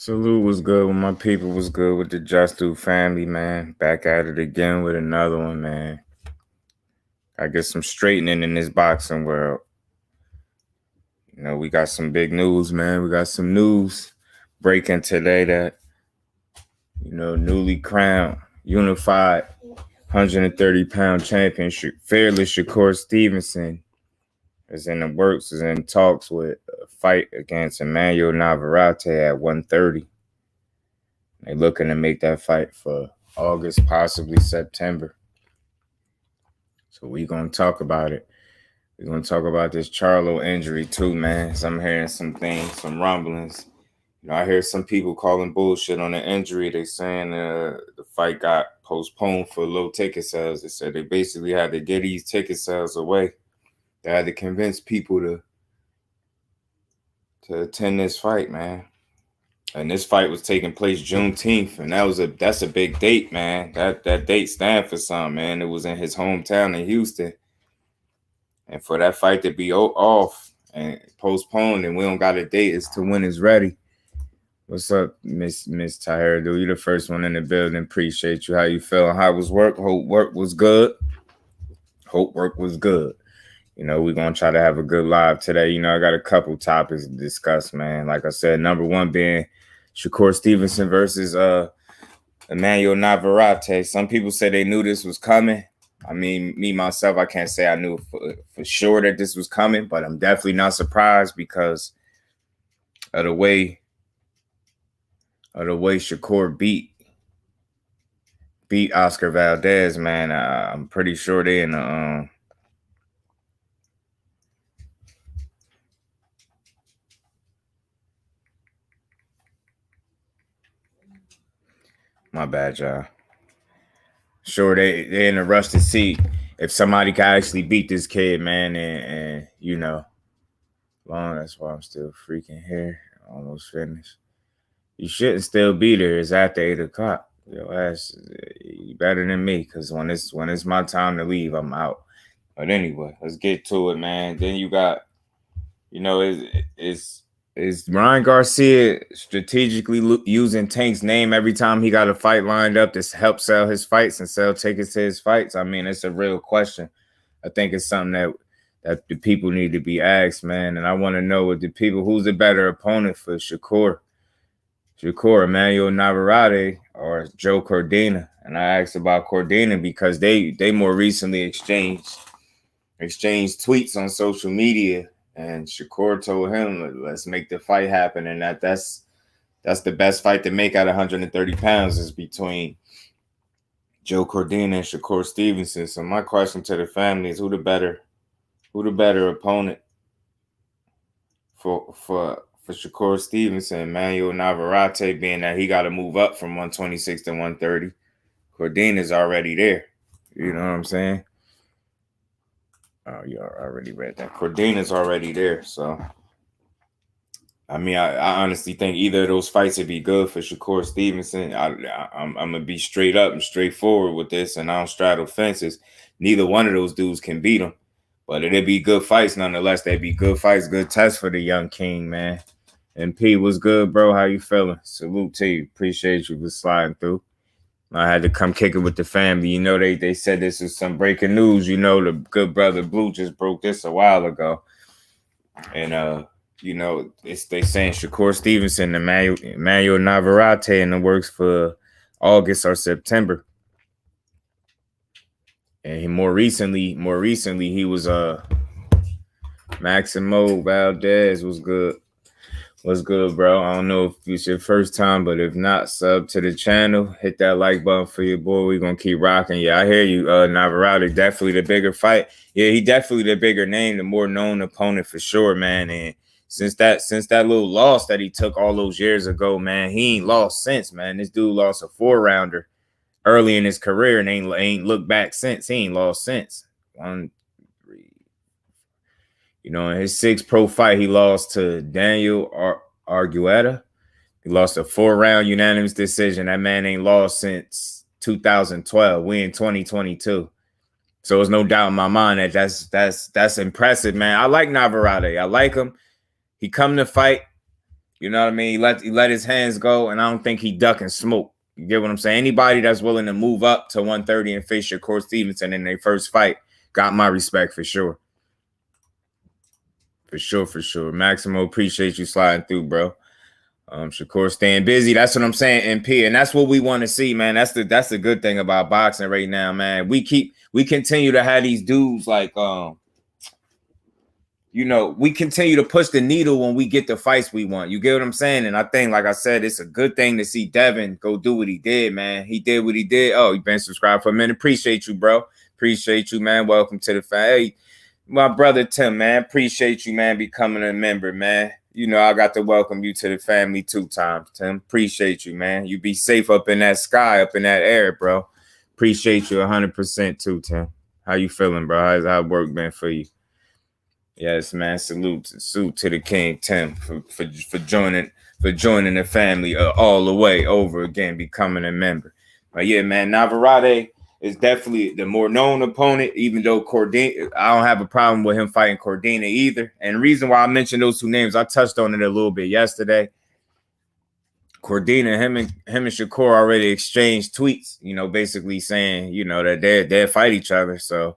Salute was good when my people was good with the Just Do family, man. Back at it again with another one, man. I get some straightening in this boxing world. We got some big news, man. We got some news breaking today that, newly crowned, unified 130-pound champion, fearless Shakur Stevenson is in the works, is in talks with a fight against Emanuel Navarrete at 130. They're looking to make that fight for August, possibly September. So we gonna talk about it. We're gonna talk about this Charlo injury too, man. So I'm hearing some things, some rumblings. I hear some people calling bullshit on the injury. They saying the fight got postponed for low ticket sales. They said they basically had to get these ticket sales away. They had to convince people to attend this fight, man. And this fight was taking place Juneteenth, and that's a big date, man. That date stands for something, man. It was in his hometown in Houston, and for that fight to be off and postponed, and we don't got a date as to when it's ready. What's up, Miss Tahir? Dude, you the first one in the building. Appreciate you. How you feeling? How was work? Hope work was good. Hope work was good. We're going to try to have a good live today. I got a couple topics to discuss, man. Like I said, number one being Shakur Stevenson versus Emanuel Navarrete. Some people say they knew this was coming. I mean, me, myself, I can't say I knew for sure that this was coming, but I'm definitely not surprised because of the way Shakur beat Oscar Valdez, man. I'm pretty sure they in the my bad, y'all. Sure, they in a rush to see if somebody can actually beat this kid, man, and long. That's why I'm still freaking here. Almost finished. You shouldn't still be there. It's after 8:00. Your ass, you better than me, because when it's my time to leave, I'm out. But anyway, let's get to it, man. Then you got, is Ryan Garcia strategically using Tank's name every time he got a fight lined up to help sell his fights and sell tickets to his fights? I mean, it's a real question. I think it's something that the people need to be asked, man. And I want to know with the people, who's the better opponent for Shakur, Emanuel Navarrete, or Joe Cordina? And I asked about Cordina because they more recently exchanged tweets on social media. And Shakur told him, let's make the fight happen. And that's the best fight to make at 130 pounds is between Joe Cordina and Shakur Stevenson. So my question to the family is, who the better opponent for Shakur Stevenson? Emanuel Navarrete, being that he got to move up from 126 to 130. Cordina's already there. You know what I'm saying? Oh, you already read that. Cordina's already there. So, I mean, I honestly think either of those fights would be good for Shakur Stevenson. I'm going to be straight up and straightforward with this, and I don't straddle fences. Neither one of those dudes can beat him. But it'd be good fights nonetheless. They'd be good fights, good tests for the young king, man. MP, what's good, bro? How you feeling? Salute to you. Appreciate you for sliding through. I had to come kick it with the family. They said this is some breaking news. The good brother Blue just broke this a while ago. And, they saying Shakur Stevenson and Emanuel Navarrete in the works for August or September. And more recently, he was Maximo Valdez was good. What's good, bro? I don't know if it's your first time, but if not, sub to the channel. Hit that like button for your boy. We're going to keep rocking. Yeah, I hear you, Navarrete. Definitely the bigger fight. Yeah, he definitely the bigger name, the more known opponent for sure, man. And since that little loss that he took all those years ago, man, he ain't lost since, man. This dude lost a 4-rounder early in his career and ain't looked back since. He ain't lost since. 1, 3. In his 6th pro fight, he lost to Daniel Argueta. He lost a 4-round unanimous decision. That man ain't lost since 2012. We in 2022. So there's no doubt in my mind that's impressive, man. I like Navarrete. I like him. He come to fight. You know what I mean? He let his hands go, and I don't think he ducking smoke. You get what I'm saying? Anybody that's willing to move up to 130 and face Shakur Stevenson in their first fight got my respect for sure. For sure, for sure. Maximo, appreciate you sliding through, bro. Shakur staying busy. That's what I'm saying, MP. And that's what we want to see, man. That's the good thing about boxing right now, man. We continue to have these dudes like we continue to push the needle when we get the fights we want. You get what I'm saying? And I think, like I said, it's a good thing to see Devin go do what he did, man. He did what he did. Oh, he been subscribed for a minute. Appreciate you, bro. Appreciate you, man. Welcome to the family. Hey, my brother Tim, man. Appreciate you, man, becoming a member, man. I got to welcome you to the family 2 times, Tim. Appreciate you, man. You be safe up in that sky, up in that air, bro. Appreciate you 100% too, Tim. How you feeling, bro? How's work been for you? Yes, man. Salute to the King Tim for joining the family all the way over again, becoming a member. But yeah, man, Navarrete is definitely the more known opponent, even though Cordina, I don't have a problem with him fighting Cordina either. And the reason why I mentioned those 2 names, I touched on it a little bit yesterday. Cordina, him and Shakur already exchanged tweets, basically saying, that they fight each other. So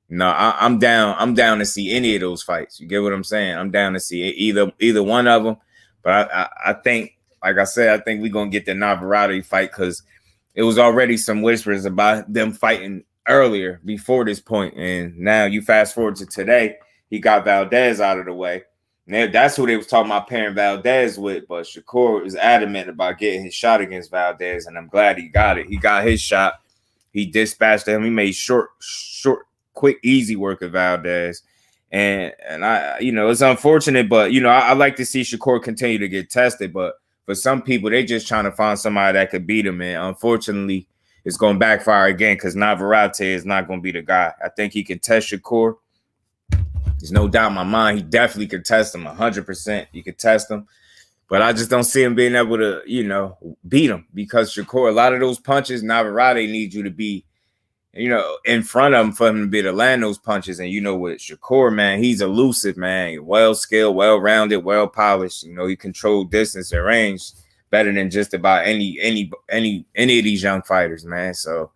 no, I'm down to see any of those fights. You get what I'm saying? I'm down to see either one of them. But I think, like I said, I think we're gonna get the Navarrete fight because it was already some whispers about them fighting earlier before this point. And now you fast forward to today, he got Valdez out of the way. And that's who they was talking about pairing Valdez with. But Shakur was adamant about getting his shot against Valdez, and I'm glad he got it. He got his shot. He dispatched him. He made short, quick, easy work of Valdez. And I, it's unfortunate, but, I like to see Shakur continue to get tested. But for some people, they just trying to find somebody that could beat him. And unfortunately, it's going to backfire again because Navarrete is not going to be the guy. I think he can test Shakur. There's no doubt in my mind. He definitely could test him 100%. He could test him. But I just don't see him being able to, beat him because Shakur, a lot of those punches, Navarrete needs you to be, in front of him for him to be able to land those punches. And with Shakur, man, he's elusive, man. Well-skilled, well-rounded, well-polished. He controlled distance and range better than just about any of these young fighters, man. So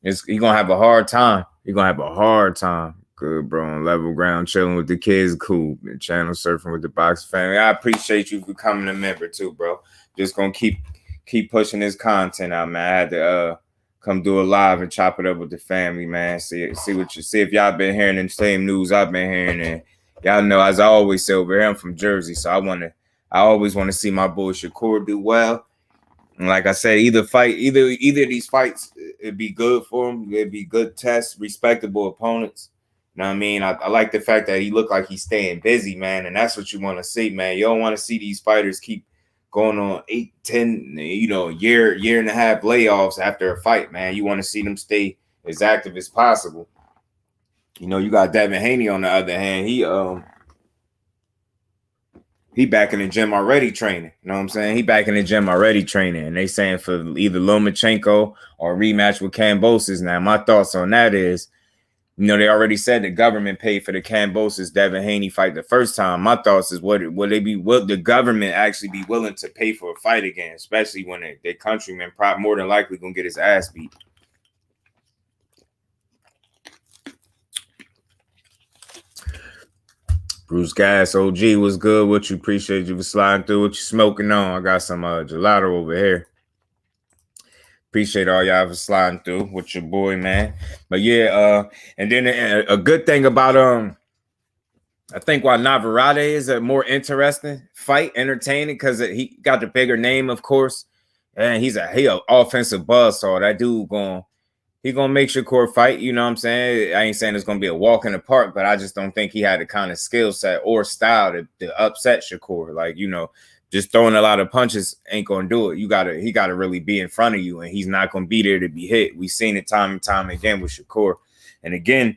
he's gonna have a hard time. He's gonna have a hard time. Good, bro. On level ground, chilling with the kids, cool. And channel surfing with the box family. I appreciate you becoming a member too, bro. Just gonna keep pushing this content out, man. I had to come do a live and chop it up with the family, man. See if y'all been hearing the same news I've been hearing. And y'all know, as I always say over here, I'm from Jersey, so I always want to see my boy Shakur do well. And like I said, either of these fights, it'd be good for him. It'd be good tests, respectable opponents. You know what I mean? I like the fact that he looked like he's staying busy, man. And that's what you want to see, man. You don't want to see these fighters keep going on 8, 10, year and a half layoffs after a fight, man. You want to see them stay as active as possible. You got Devin Haney on the other hand. He back in the gym already training. You know what I'm saying? He back in the gym already training. And they saying for either Lomachenko or rematch with Kambosos. Now, my thoughts on that is, they already said the government paid for the Kambosos Devin Haney fight the first time. My thoughts is, will the government actually be willing to pay for a fight again, especially when their countryman probably more than likely gonna get his ass beat. Bruce Gas OG was good. What you appreciate you for sliding through. What you smoking on? I got some gelato over here. Appreciate all y'all for sliding through with your boy, man. But yeah, and then a good thing about I think why Navarrete is a more interesting fight, entertaining, because he got the bigger name, of course, and he an offensive buzzsaw. That dude he gonna make Shakur fight. You know what I'm saying? I ain't saying it's gonna be a walk in the park, but I just don't think he had the kind of skill set or style to upset Shakur. Like, just throwing a lot of punches ain't gonna do it. He gotta really be in front of you, and he's not gonna be there to be hit. We've seen it time and time again with Shakur. And again,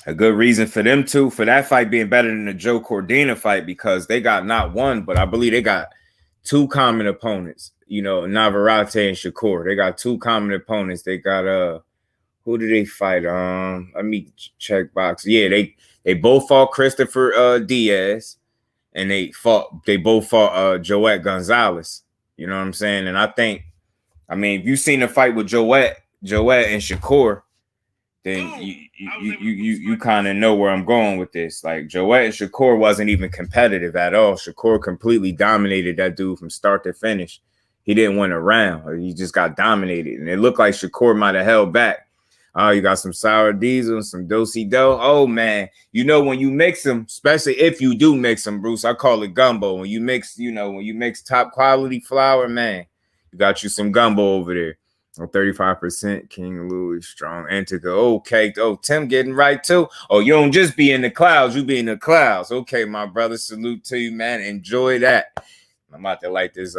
a good reason for that fight being better than the Joe Cordina fight, because they got not one, but I believe they got 2 common opponents. Navarrete and Shakur. They got 2 common opponents. They got who did they fight? Let me check box. Yeah, they both fought Christopher Diaz. and they both fought Joette Gonzalez. You know what I'm saying? And I mean, if you've seen the fight with Joette and Shakur, then you kind of know where I'm going with this. Like Joette and Shakur wasn't even competitive at all. Shakur completely dominated that dude from start to finish. He didn't win a round, or he just got dominated. And it looked like Shakur might have held back. Oh, you got some sour diesel, some do-si-do. Oh, man. You know, when you mix them, especially if you do mix them, Bruce, I call it gumbo. When you mix, when you mix top quality flour, man, you got you some gumbo over there. 35% King Louis, strong Antica. Okay. Oh, Tim getting right too. Oh, you don't just be in the clouds, you be in the clouds. Okay, my brother. Salute to you, man. Enjoy that. I'm about to like this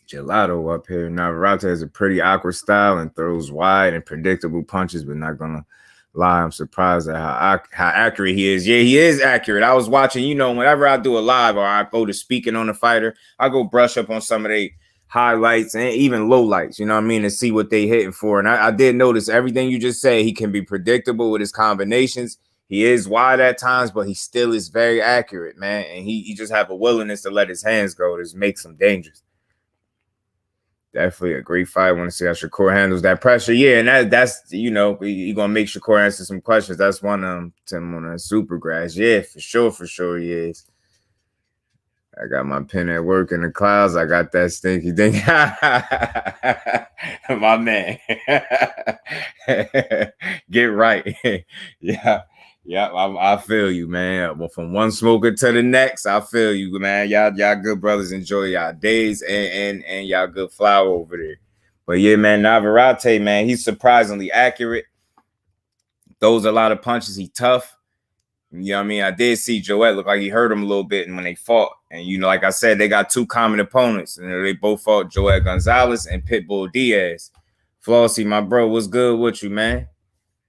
gelato up here. Navarrete has a pretty awkward style and throws wide and predictable punches, but not gonna lie, I'm surprised at how accurate he is. Yeah, he is accurate. I was watching, whenever I do a live or I go to speaking on a fighter, I go brush up on some of their highlights and even lowlights, to see what they hitting for. And I did notice everything you just said. He can be predictable with his combinations. He is wide at times, but he still is very accurate, man. And he just have a willingness to let his hands go. This makes him dangerous. Definitely a great fight. I want to see how Shakur handles that pressure. Yeah, and that's you're gonna make Shakur answer some questions. That's one of them, Tim, on a super grass. Yeah, for sure he is. I got my pen at work in the clouds. I got that stinky thing. My man. Get right. Yeah. Yeah, I feel you, man. Well, from one smoker to the next, I feel you, man. Y'all good brothers. Enjoy y'all days and y'all good flower over there. But yeah, man, Navarrete, man, he's surprisingly accurate. Throws a lot of punches. He tough. You know what I mean? I did see Joette look like he hurt him a little bit when they fought. And, like I said, they got two common opponents. And they both fought Joette Gonzalez and Pitbull Diaz. Flossie, my bro, what's good with you, man?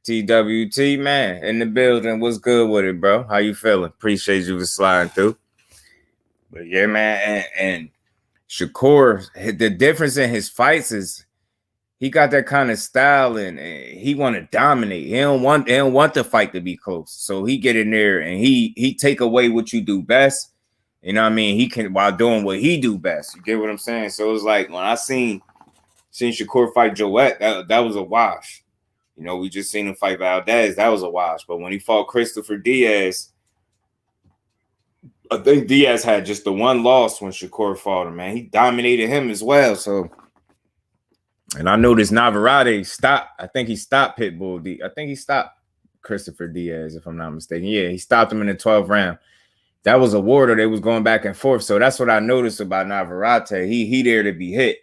TWT, man, in the building. What's good with it, bro? How you feeling? Appreciate you for sliding through. But yeah, man, and Shakur, the difference in his fights is he got that kind of style and he want to dominate. He don't want the fight to be close. So he get in there and he take away what you do best. You know what I mean? He can while doing what he do best. You get what I'm saying? So it's like when I seen Shakur fight Joette, that was a wash. We just seen him fight Valdez. That was a wash. But when he fought Christopher Diaz, I think Diaz had just the one loss when Shakur fought him, man. He dominated him as well. So, and I noticed Navarrete stopped. I think he stopped Pitbull. I think he stopped Christopher Diaz, if I'm not mistaken. Yeah, he stopped him in the 12th round. That was a war, though. They was going back and forth. So that's what I noticed about Navarrete. He there to be hit.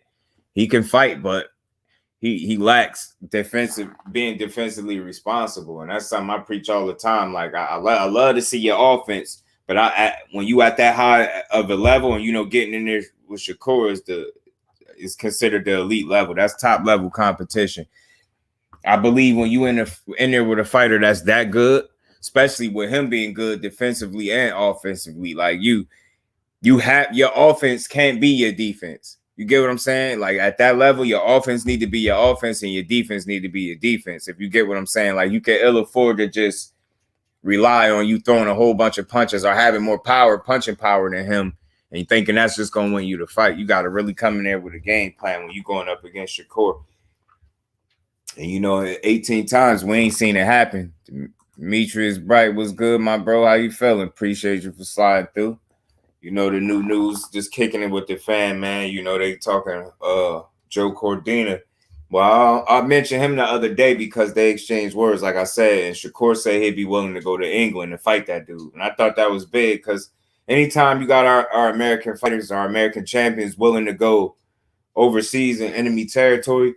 He can fight, but he lacks being defensively responsible, and that's something I preach all the time. Like I love to see your offense, but when you at that high of a level and getting in there with Shakur is considered the elite level. That's top level competition. I believe when you in there with a fighter that's that good, especially with him being good defensively and offensively, like you have your offense can't be your defense. You get what I'm saying? Like at that level, your offense need to be your offense and your defense need to be your defense. If you get what I'm saying, like you can ill afford to just rely on you throwing a whole bunch of punches or having more punching power than him, and you thinking that's just going to win you the fight. You got to really come in there with a game plan when you're going up against Shakur. And 18 times we ain't seen it happen. Demetrius Bright, was good, my bro? How you feeling? Appreciate you for sliding through. The new news, just kicking it with the fan, man. They talking Joe Cordina. Well, I mentioned him the other day because they exchanged words, like I said, and Shakur said he'd be willing to go to England and fight that dude. And I thought that was big because anytime you got our American fighters, our American champions willing to go overseas in enemy territory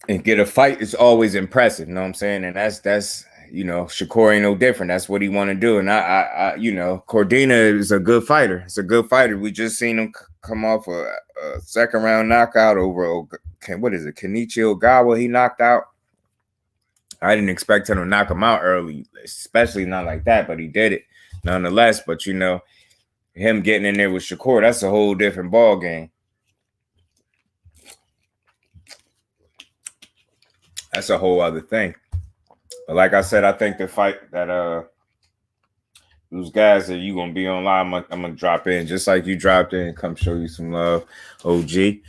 and get a fight, it's always impressive. You know what I'm saying? And that's Shakur ain't no different. That's what he want to do. And I Cordina is a good fighter. It's a good fighter. We just seen him come off a second round knockout over Kenichi Ogawa. He knocked out. I didn't expect him to knock him out early, especially not like that, but he did it nonetheless. But him getting in there with Shakur, that's a whole different ball game. That's a whole other thing. But like I said, I think the fight that those guys that you gonna be online, I'm gonna drop in just like you dropped in. Come show you some love, OG.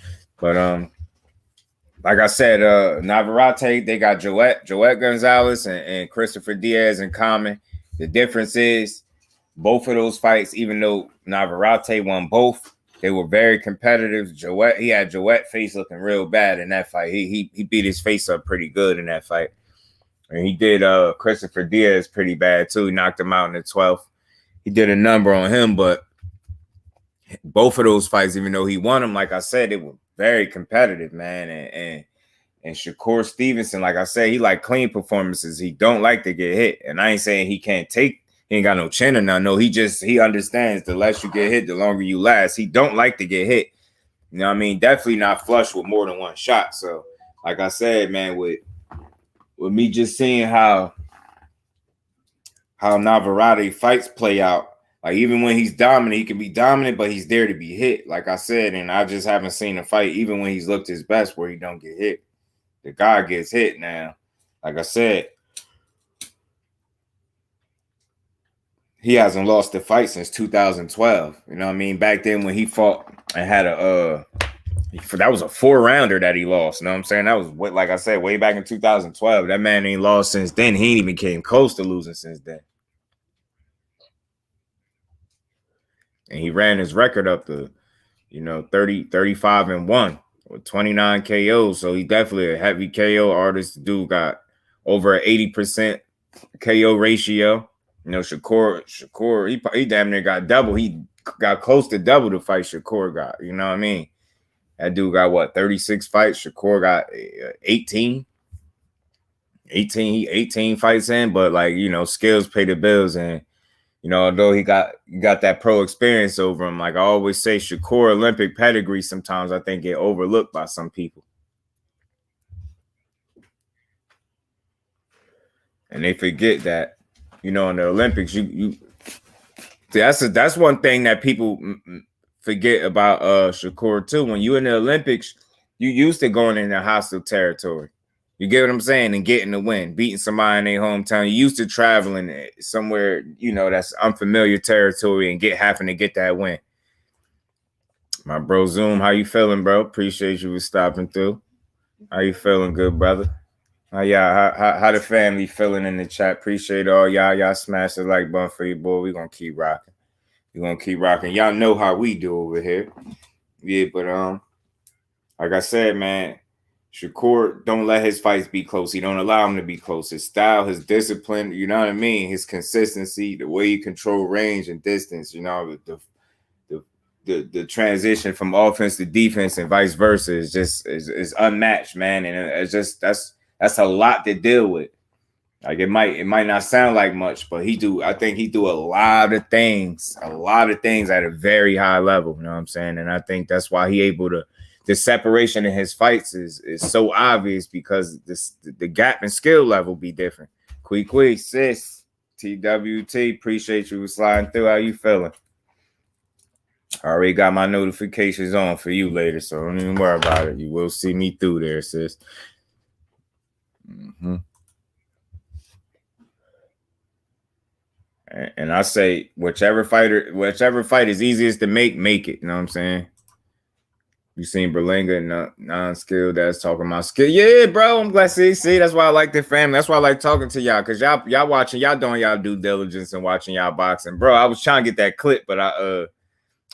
But like I said, Navarrete, they got Joet Gonzalez and Christopher Diaz in common. The difference is both of those fights, even though Navarrete won both, they were very competitive. He had Joet face looking real bad in that fight. He beat his face up pretty good in that fight. And he did Christopher Diaz pretty bad too. He knocked him out in the 12th. He did a number on him, but both of those fights, even though he won them, like I said, they were very competitive, man. And Shakur Stevenson, like I said, he like clean performances. He don't like to get hit. And I ain't saying he ain't got no chin or nothing. No, he understands the less you get hit, the longer you last. He don't like to get hit. You know what I mean? Definitely not flush with more than one shot. So, like I said, man, with me just seeing how Navarrete fights play out, like even when he's dominant, he can be dominant, but he's there to be hit. Like I said, and I just haven't seen a fight, even when he's looked his best, where he don't get hit. The guy gets hit now. Like I said, he hasn't lost a fight since 2012. You know what I mean? Back then when he fought and had that was a 4-rounder that he lost. You know what I'm saying? That was what, like I said, way back in 2012. That man ain't lost since then. He ain't even came close to losing since then. And he ran his record up to, 35-1 with 29 KOs. So he definitely a heavy KO artist. Dude got over an 80% KO ratio. Shakur, he damn near got double. He got close to double the fight Shakur got. You know what I mean? That dude got what, 36 fights? Shakur got 18. 18 fights in, but like, skills pay the bills. And although he got that pro experience over him, like I always say, Shakur Olympic pedigree sometimes I think get overlooked by some people. And they forget that, in the Olympics, that's one thing that people forget about Shakur too. When you in the Olympics, you used to going into hostile territory. You get what I'm saying? And getting the win, beating somebody in their hometown. You used to traveling somewhere, that's unfamiliar territory and having to get that win. My bro Zoom, how you feeling, bro? Appreciate you for stopping through. How you feeling, good brother? How the family feeling in the chat? Appreciate all y'all smash the like button for you, boy. We gonna keep rocking. Y'all know how we do over here. Yeah, but like I said, man, Shakur don't let his fights be close. He don't allow him to be close. His style, his discipline, you know what I mean? His consistency, the way he control range and distance, the transition from offense to defense and vice versa is unmatched, man. And it's just that's a lot to deal with. Like it might not sound like much, but I think he do a lot of things at a very high level. You know what I'm saying? And I think that's why he able to. The separation in his fights is so obvious because the gap in skill level be different. Quick, sis, TWT, appreciate you sliding through. How you feeling? I already got my notifications on for you later, so don't even worry about it. You will see me through there, sis. Mm-hmm. And I say, whichever fight is easiest to make it. You know what I'm saying? You seen Berlinga non-skilled that's talking about skill. Yeah, bro. I'm glad. See, that's why I like the family. That's why I like talking to y'all, because y'all watching, y'all doing y'all due diligence and watching y'all boxing. Bro, I was trying to get that clip, but I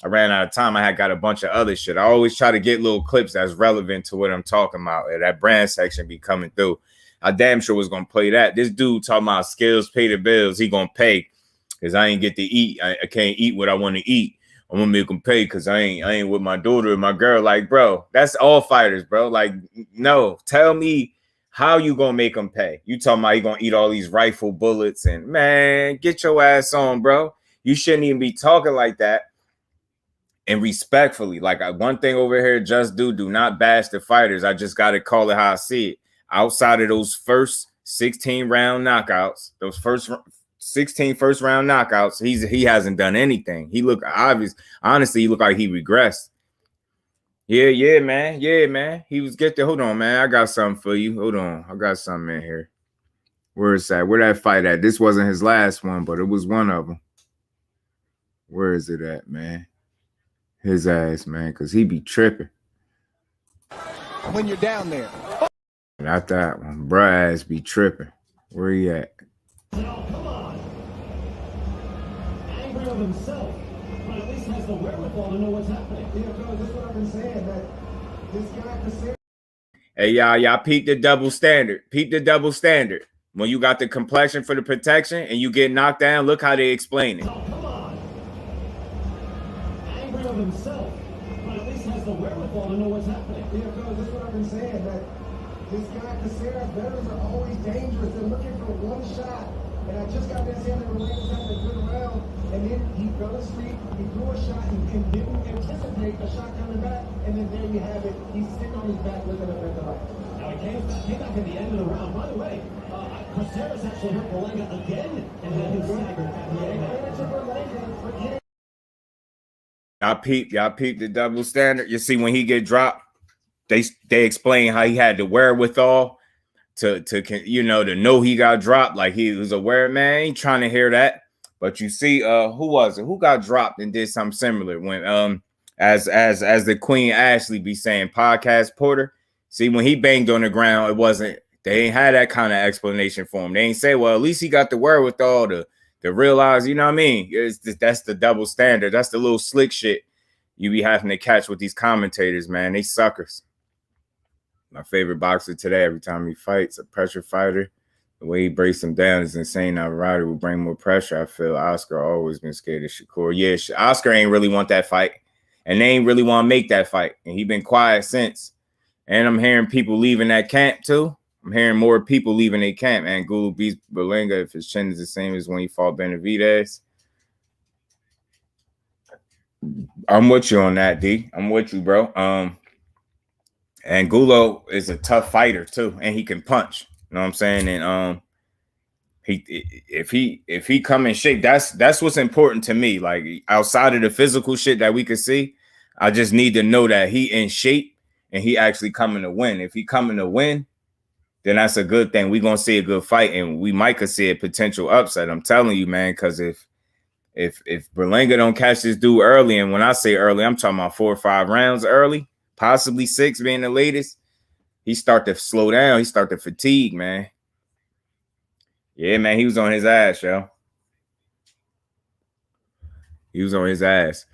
ran out of time. I had got a bunch of other shit. I always try to get little clips that's relevant to what I'm talking about. That brand section be coming through. I damn sure was gonna play that. This dude talking about skills pay the bills. He gonna pay because I ain't get to eat. I can't eat what I want to eat. I'm gonna make him pay because I ain't with my daughter and my girl. Like, bro, that's all fighters, bro. Like, no, tell me how you gonna make him pay. You talking about you gonna eat all these rifle bullets and man, get your ass on, bro. You shouldn't even be talking like that. And respectfully, like one thing over here, just do not bash the fighters. I just got to call it how I see it. Outside of those first 16 round knockouts, those first 16 first round knockouts, he hasn't done anything. He look obvious. Honestly, he looked like he regressed. Yeah, man. He was hold on, man. I got something for you. Hold on. I got something in here. Where is that? Where that fight at? This wasn't his last one, but it was one of them. Where is it at, man? His ass, man, because he be tripping. When you're down there. Not that one. Bruh ass be tripping. Where he at? Now, come on. Angry of himself, but at least has the wherewithal to know what's happening. Yeah, bro, that's what I've been saying, that this guy Caceres. Hey, y'all peep the double standard. Peep the double standard. When you got the complexion for the protection and you get knocked down, look how they explain it. Now, come on. Angry of himself, but at least has the wherewithal to know what's happening. Yeah, bro, that's what I've been saying, that this guy Caceres, veterans are always dangerous. They're looking for one shot. And I just got this in, and René was having a good round, and then he fell asleep, he threw a shot, and didn't anticipate a shot coming back, and then there you have it. He's sitting on his back looking up at the light. Now, he came back at the end of the round. By the way, Caceres actually hurt Berlanga again, and had him staggered at the end. Y'all peep the double standard. You see, when he get dropped, they explain how he had the wherewithal to know he got dropped. Like he was aware, man. I ain't trying to hear that. But you see, who was it? Who got dropped and did something similar when as the Queen Ashley be saying, Podcast Porter. See, when he banged on the ground, it wasn't, they ain't had that kind of explanation for him. They ain't say, well, at least he got the wherewithal to realize, you know what I mean? That's the double standard. That's the little slick shit you be having to catch with these commentators, man. They suckers. My favorite boxer today, every time he fights, a pressure fighter. The way he breaks him down is insane. Navarrete will bring more pressure. I feel Oscar always been scared of Shakur. Yeah, Oscar ain't really want that fight. And they ain't really want to make that fight. And he been quiet since. And I'm hearing people leaving that camp too. I'm hearing more people leaving their camp. And Gulu beats Berlanga if his chin is the same as when he fought Benavidez. I'm with you on that, D. I'm with you, bro. And Gulo is a tough fighter too, and he can punch. You know what I'm saying? And if he come in shape, that's what's important to me. Like outside of the physical shit that we could see, I just need to know that he in shape and he actually coming to win. If he coming to win, then that's a good thing. We're gonna see a good fight, and we might could see a potential upset. I'm telling you, man, because if Berlanga don't catch this dude early, and when I say early, I'm talking about 4 or 5 rounds early. Possibly 6 being the latest, he start to slow down. He start to fatigue, man. Yeah, man, he was on his ass, yo. He was on his ass.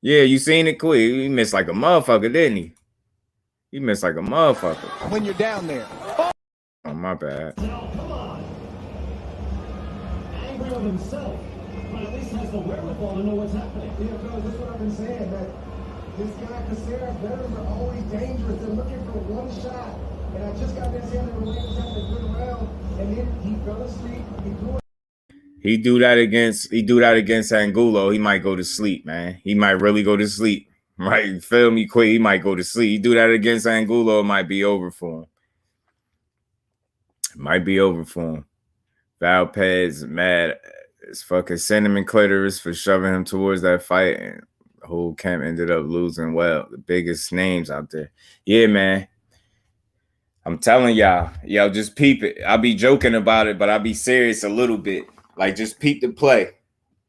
Yeah, you seen it quick. He missed like a motherfucker, didn't he? He missed like a motherfucker. When you're down there. Oh, my bad. Now, come on. Angry of himself, but at least has the wherewithal to know what's happening. Yeah, bro, that's what I've been saying, that this guy Caceres, veterans are always dangerous. They're looking for one shot. And I just got this in, and René was having a good round, and then he fell asleep. He do that against Angulo, he might go to sleep, man. He might really go to sleep. Right? Feel me quick. He might go to sleep. He do that against Angulo, it might be over for him. It might be over for him. Valpez mad as fucking cinnamon clitoris for shoving him towards that fight, and the whole camp ended up losing. Well, the biggest names out there. Yeah, man. I'm telling y'all, yo, just peep it. I'll be joking about it, but I'll be serious a little bit. Like, just peep the play.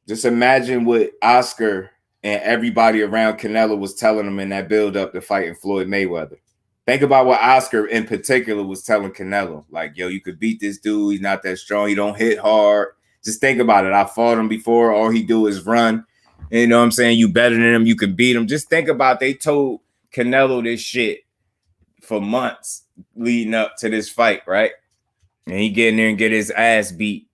Just imagine what Oscar and everybody around Canelo was telling him in that build-up to fighting Floyd Mayweather. Think about what Oscar in particular was telling Canelo. Like, yo, you could beat this dude. He's not that strong. He don't hit hard. Just think about it. I fought him before. All he do is run. You know what I'm saying? You better than him. You can beat him. Just think about they told Canelo this shit for months leading up to this fight, right? And he get in there and get his ass beat.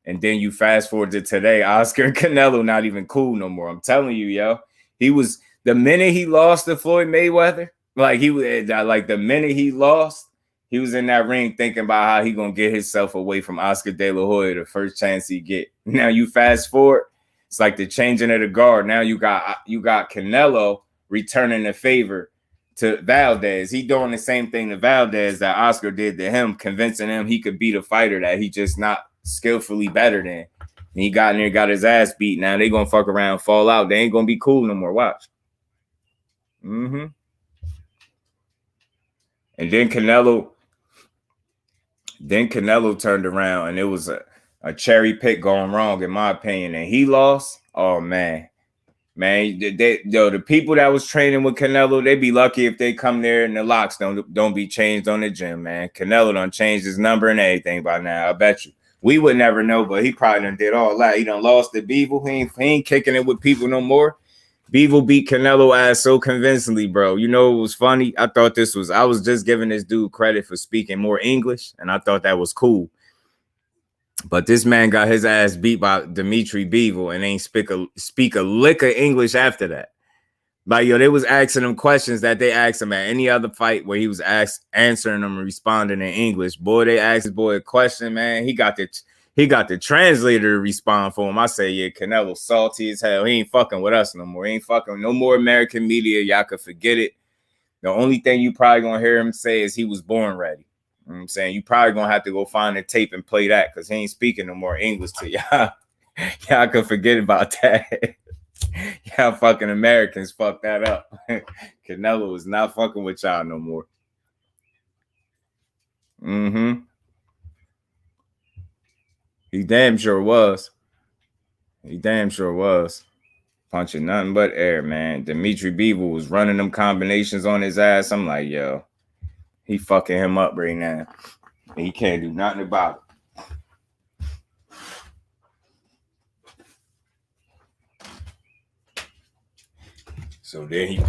And then you fast forward to today, Oscar and Canelo not even cool no more. I'm telling you, yo. He was, the minute he lost to Floyd Mayweather, like the minute he lost, he was in that ring thinking about how he gonna get himself away from Oscar De La Hoya the first chance he get. Now you fast forward, it's like the changing of the guard. Now you got Canelo returning the favor to Valdez. He doing the same thing to Valdez that Oscar did to him, convincing him he could beat a fighter that he just not skillfully better than. And he got in there, got his ass beat. Now they gonna fuck around, fall out. They ain't gonna be cool no more. Watch. And then Canelo Then Canelo turned around and it was a cherry pick going wrong, in my opinion, and he lost. Oh man, the people that was training with Canelo, they be lucky if they come there and the locks don't be changed on the gym, man. Canelo done changed his number and everything by now. I bet you. We would never know, but he probably done did all that. He done lost to Beevil. He ain't kicking it with people no more. Beevil beat Canelo ass so convincingly, bro. You know, it was funny. I was just giving this dude credit for speaking more English, and I thought that was cool. But this man got his ass beat by Dimitri Bivol and ain't speak a lick of English after that. Like, yo, they was asking him questions that they asked him at any other fight where he was answering them and responding in English. Boy, they asked his boy a question, man. He got the translator to respond for him. I say, yeah, Canelo salty as hell. He ain't fucking with us no more. He ain't fucking no more American media. Y'all could forget it. The only thing you probably gonna hear him say is he was born ready. You know what I'm saying? You probably gonna have to go find the tape and play that because he ain't speaking no more English to y'all. Y'all can forget about that. Y'all fucking Americans fucked that up. Canelo is not fucking with y'all no more. Mm-hmm. He damn sure was. He damn sure was. Punching nothing but air, man. Dimitri Bivol was running them combinations on his ass. I'm like, yo, he fucking him up right now. He can't do nothing about it. So then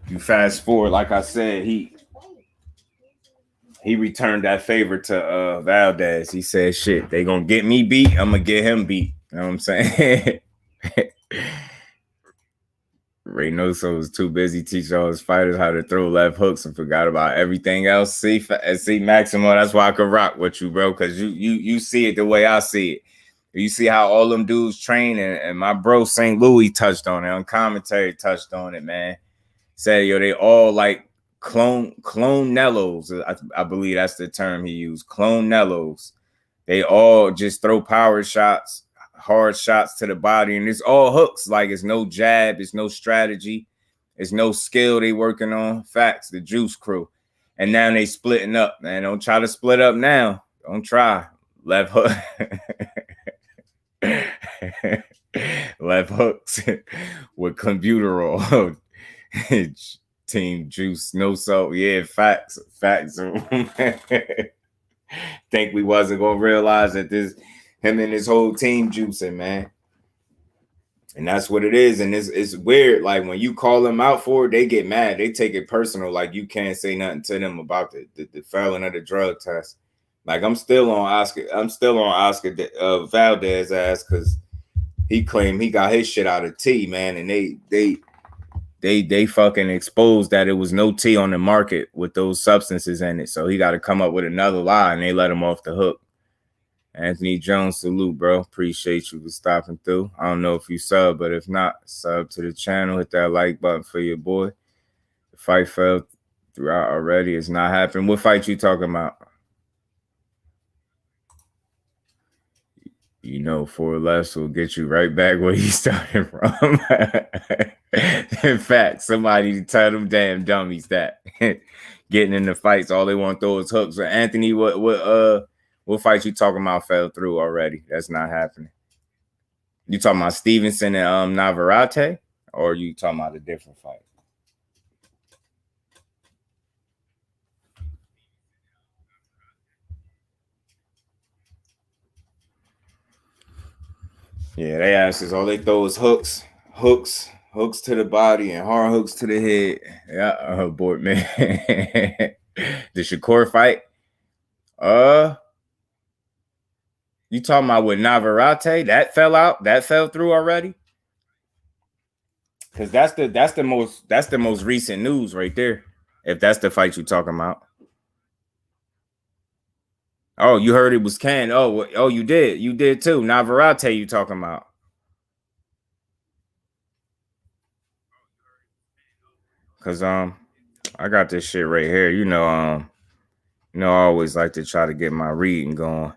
you fast forward, like I said, he returned that favor to Valdez. He said, shit, they gonna get me beat, I'm gonna get him beat. You know what I'm saying? Reynoso was too busy teaching all his fighters how to throw left hooks and forgot about everything else. See Maximo, that's why I could rock with you, bro, because you see it the way I see it. You see how all them dudes train, and my bro St. Louis touched on it, on commentary touched on it, man. Said, yo, they all like clone-nellos. I believe that's the term he used, clone-nellos. They all just throw power shots, hard shots to the body, and it's all hooks. Like, it's no jab, it's no strategy, it's no skill they working on. Facts, the Juice Crew. And now they splitting up, man. Don't try to split up now. Don't try. Left hook. Left hooks with clenbuterol. Team Juice, no salt. Yeah, facts. Think we wasn't gonna realize that him and his whole team juicing, man. And that's what it is. And it's weird. Like, when you call them out for it, they get mad. They take it personal. Like, you can't say nothing to them about the failing of the drug test. Like, I'm still on Oscar Valdez ass because he claimed he got his shit out of tea, man. And they fucking exposed that it was no tea on the market with those substances in it. So he got to come up with another lie, and they let him off the hook. Anthony Jones, salute, bro. Appreciate you for stopping through. I don't know if you sub, but if not, sub to the channel. Hit that like button for your boy. The fight fell throughout already. It's not happening. What fight you talking about? You know, 4 less will get you right back where you started from. In fact, somebody tell them damn dummies that getting in the fights, all they want to throw is hooks. So Anthony, what fight you talking about fell through already? That's not happening. You talking about Stevenson and Navarrete, or you talking about a different fight? Yeah, they asses all they throw is hooks to the body and hard hooks to the head. Yeah, boy, man. The Shakur fight. You talking about with Navarrete? That fell out? That fell through already? Because that's the most recent news right there. If that's the fight you talking about. Oh, you heard it was canned. Oh, you did. You did too. Navarrete, you talking about? Cause I got this shit right here. I always like to try to get my reading going.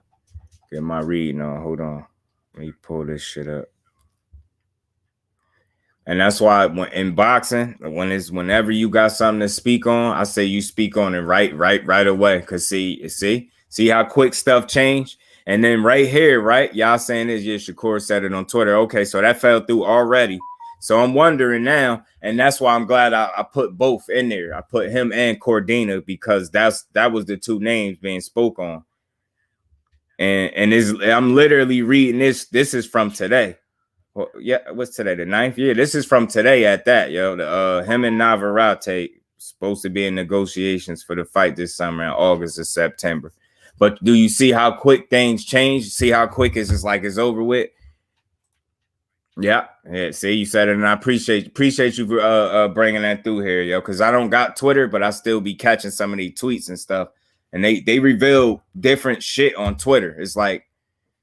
Get my reading on. Hold on. Let me pull this shit up. And that's why when in boxing, whenever you got something to speak on, I say you speak on it right away. Cause see, See how quick stuff changed? And then right here, right? Y'all saying this, yeah, Shakur said it on Twitter. Okay, so that fell through already. So I'm wondering now, and that's why I'm glad I put both in there. I put him and Cordina because that was the two names being spoke on. And I'm literally reading this. This is from today. Well, yeah, what's today? The 9th? Yeah, this is from today at that, yo. Him and Navarrete supposed to be in negotiations for the fight this summer in August or September. But do you see how quick things change? See how quick it's just like it's over with? Yeah. See, you said it, and I appreciate you for bringing that through here, yo. Because I don't got Twitter, but I still be catching some of these tweets and stuff, and they reveal different shit on Twitter. It's like,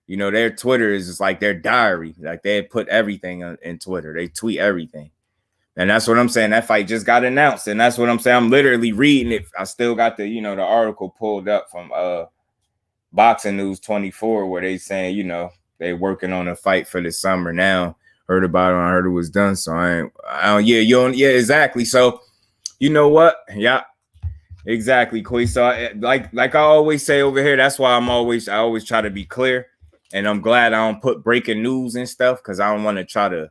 you know, their Twitter is just like their diary. Like they put everything in Twitter. They tweet everything. And that's what I'm saying. That fight just got announced. And that's what I'm saying. I'm literally reading it. I still got the, you know, the article pulled up from Boxing News 24 where they saying, you know, they working on a fight for the summer now. Heard about it. I heard it was done. So yeah, exactly. So you know what? Yeah. Exactly, Quay. So like I always say over here, that's why I always try to be clear. And I'm glad I don't put breaking news and stuff because I don't want to try to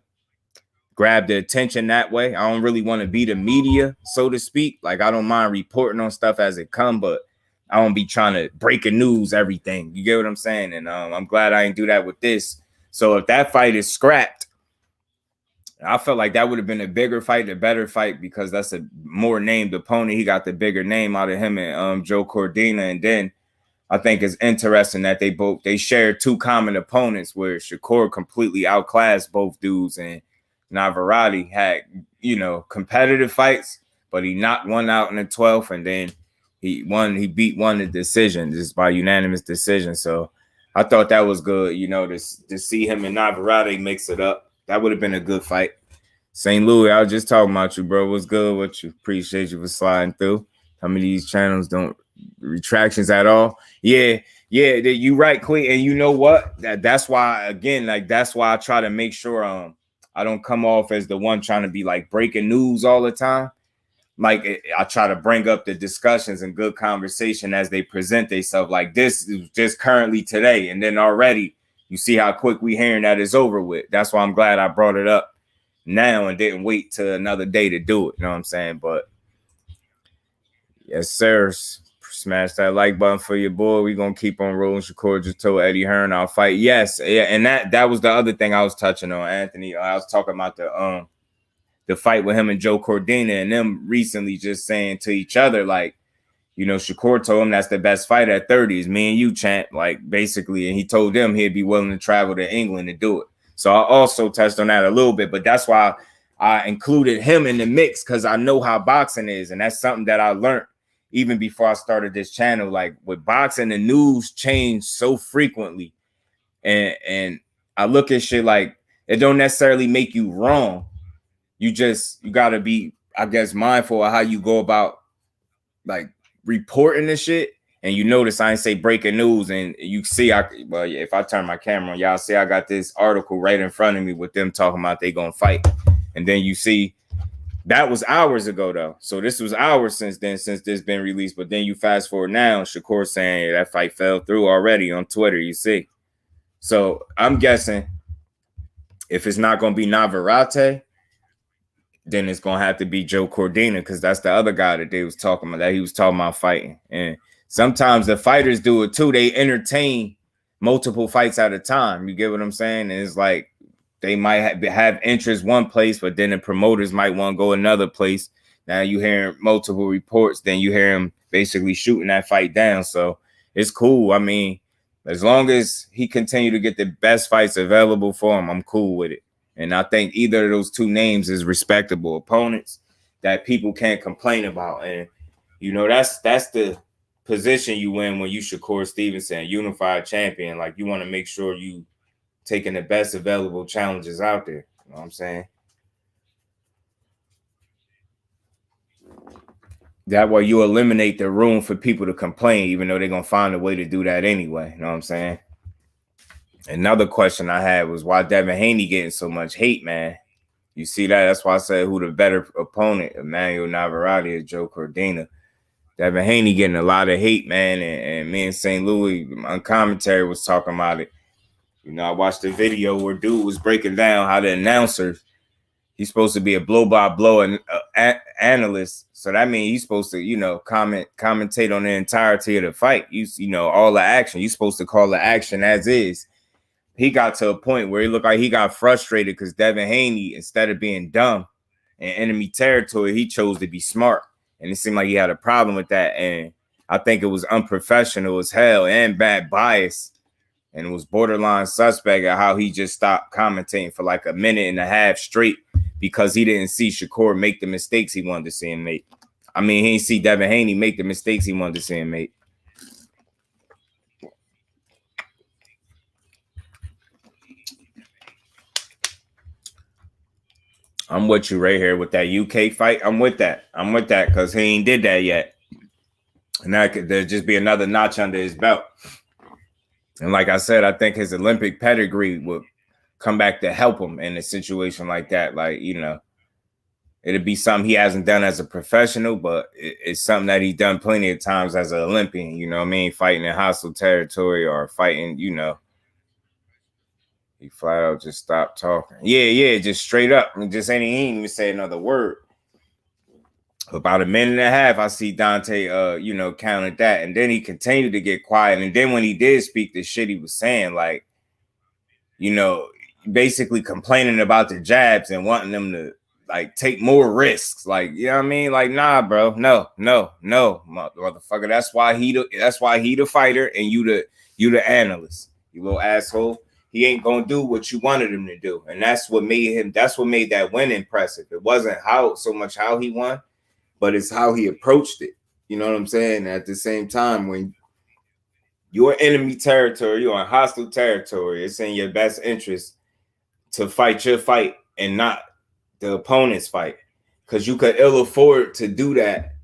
grab the attention that way. I don't really want to be the media, so to speak. Like I don't mind reporting on stuff as it come, but I don't be trying to breaking news everything. You get what I'm saying? And I'm glad I didn't do that with this. So if that fight is scrapped, I felt like that would have been a bigger fight, a better fight, because that's a more named opponent. He got the bigger name out of him and Joe Cordina. And then I think it's interesting that they shared two common opponents where Shakur completely outclassed both dudes, and Navarrete had, you know, competitive fights, but he knocked one out in the 12th, and then he beat one in decision, just by unanimous decision. So I thought that was good, you know, to see him and Navarrete mix it up. That would have been a good fight. St. Louis, I was just talking about you, bro. What's good with you? Appreciate you for sliding through. How many of these channels don't retractions at all? Yeah, you right, Quay. And you know what? That's why, again, like that's why I try to make sure I don't come off as the one trying to be like breaking news all the time. Like I try to bring up the discussions and good conversation as they present themselves. Like this is just currently today, and then already you see how quick we hearing that is over with. That's why I'm glad I brought it up now and didn't wait till another day to do it. You know what I'm saying? But yes, sir. Smash that like button for your boy. We're gonna keep on rolling. Shakur just told Eddie Hearn I'll fight. Yes, yeah, and that was the other thing I was touching on, Anthony. I was talking about the fight with him and Joe Cordina, and them recently just saying to each other, like, you know, Shakur told him that's the best fight at 30 is me and you, champ, like basically, and he told them he'd be willing to travel to England to do it. So I also touched on that a little bit, but that's why I included him in the mix, because I know how boxing is, and that's something that I learned even before I started this channel. Like with boxing, the news change so frequently, and I look at shit like it don't necessarily make you wrong. You gotta be, I guess, mindful of how you go about like reporting this shit. And you notice I ain't say breaking news, and you see if I turn my camera on, y'all see I got this article right in front of me with them talking about they gonna fight. And then you see that was hours ago though. So this was hours since this been released. But then you fast forward now, Shakur saying that fight fell through already on Twitter, you see. So I'm guessing if it's not gonna be Navarrete, then it's gonna have to be Joe Cordina, because that's the other guy that they was talking about, that he was talking about fighting. And sometimes the fighters do it too. They entertain multiple fights at a time. You get what I'm saying? And it's like they might have interest one place, but then the promoters might want to go another place. Now you hear multiple reports, then you hear him basically shooting that fight down. So it's cool. I mean, as long as he continue to get the best fights available for him, I'm cool with it. And I think either of those two names is respectable opponents that people can't complain about. And, you know, that's the position you win when you Shakur Stevenson, unified champion. Like, you want to make sure you taking the best available challenges out there. You know what I'm saying? That way you eliminate the room for people to complain, even though they're going to find a way to do that anyway. You know what I'm saying? Another question I had was why Devin Haney getting so much hate, man. You see that? That's why I said who the better opponent, Emanuel Navarrete or Joe Cordina. Devin Haney getting a lot of hate, man, and me and St. Louis on commentary was talking about it. You know, I watched the video where dude was breaking down how the announcers, he's supposed to be a blow-by-blow analyst, so that means he's supposed to, you know, commentate on the entirety of the fight. You know, all the action. You're supposed to call the action as is. He got to a point where he looked like he got frustrated because Devin Haney, instead of being dumb in enemy territory, he chose to be smart. And it seemed like he had a problem with that. And I think it was unprofessional as hell and bad bias. And it was borderline suspect at how he just stopped commentating for like a minute and a half straight because he didn't see Shakur make the mistakes he wanted to see him make. I mean, he didn't see Devin Haney make the mistakes he wanted to see him make. I'm with you right here with that UK fight. I'm with that because he ain't did that yet. And that could there just be another notch under his belt. And like I said, I think his Olympic pedigree would come back to help him in a situation like that. Like, you know, it'd be something he hasn't done as a professional, but it's something that he's done plenty of times as an Olympian, you know what I mean? Fighting in hostile territory or fighting, you know. He flat out just stopped talking. Yeah, just straight up. He ain't even say another word. About a minute and a half, I see Dante, you know, counted that. And then he continued to get quiet. And then when he did speak, the shit he was saying, like, you know, basically complaining about the jabs and wanting them to, like, take more risks. Like, you know what I mean? Like, nah, bro. No, motherfucker. That's why he the fighter and you the analyst. You little asshole. He ain't gonna do what you wanted him to do. And that's what made that win impressive. It wasn't so much how he won, but it's how he approached it. You know what I'm saying? At the same time, when you're in enemy territory, you're in hostile territory, it's in your best interest to fight your fight and not the opponent's fight. Because you could ill afford to do that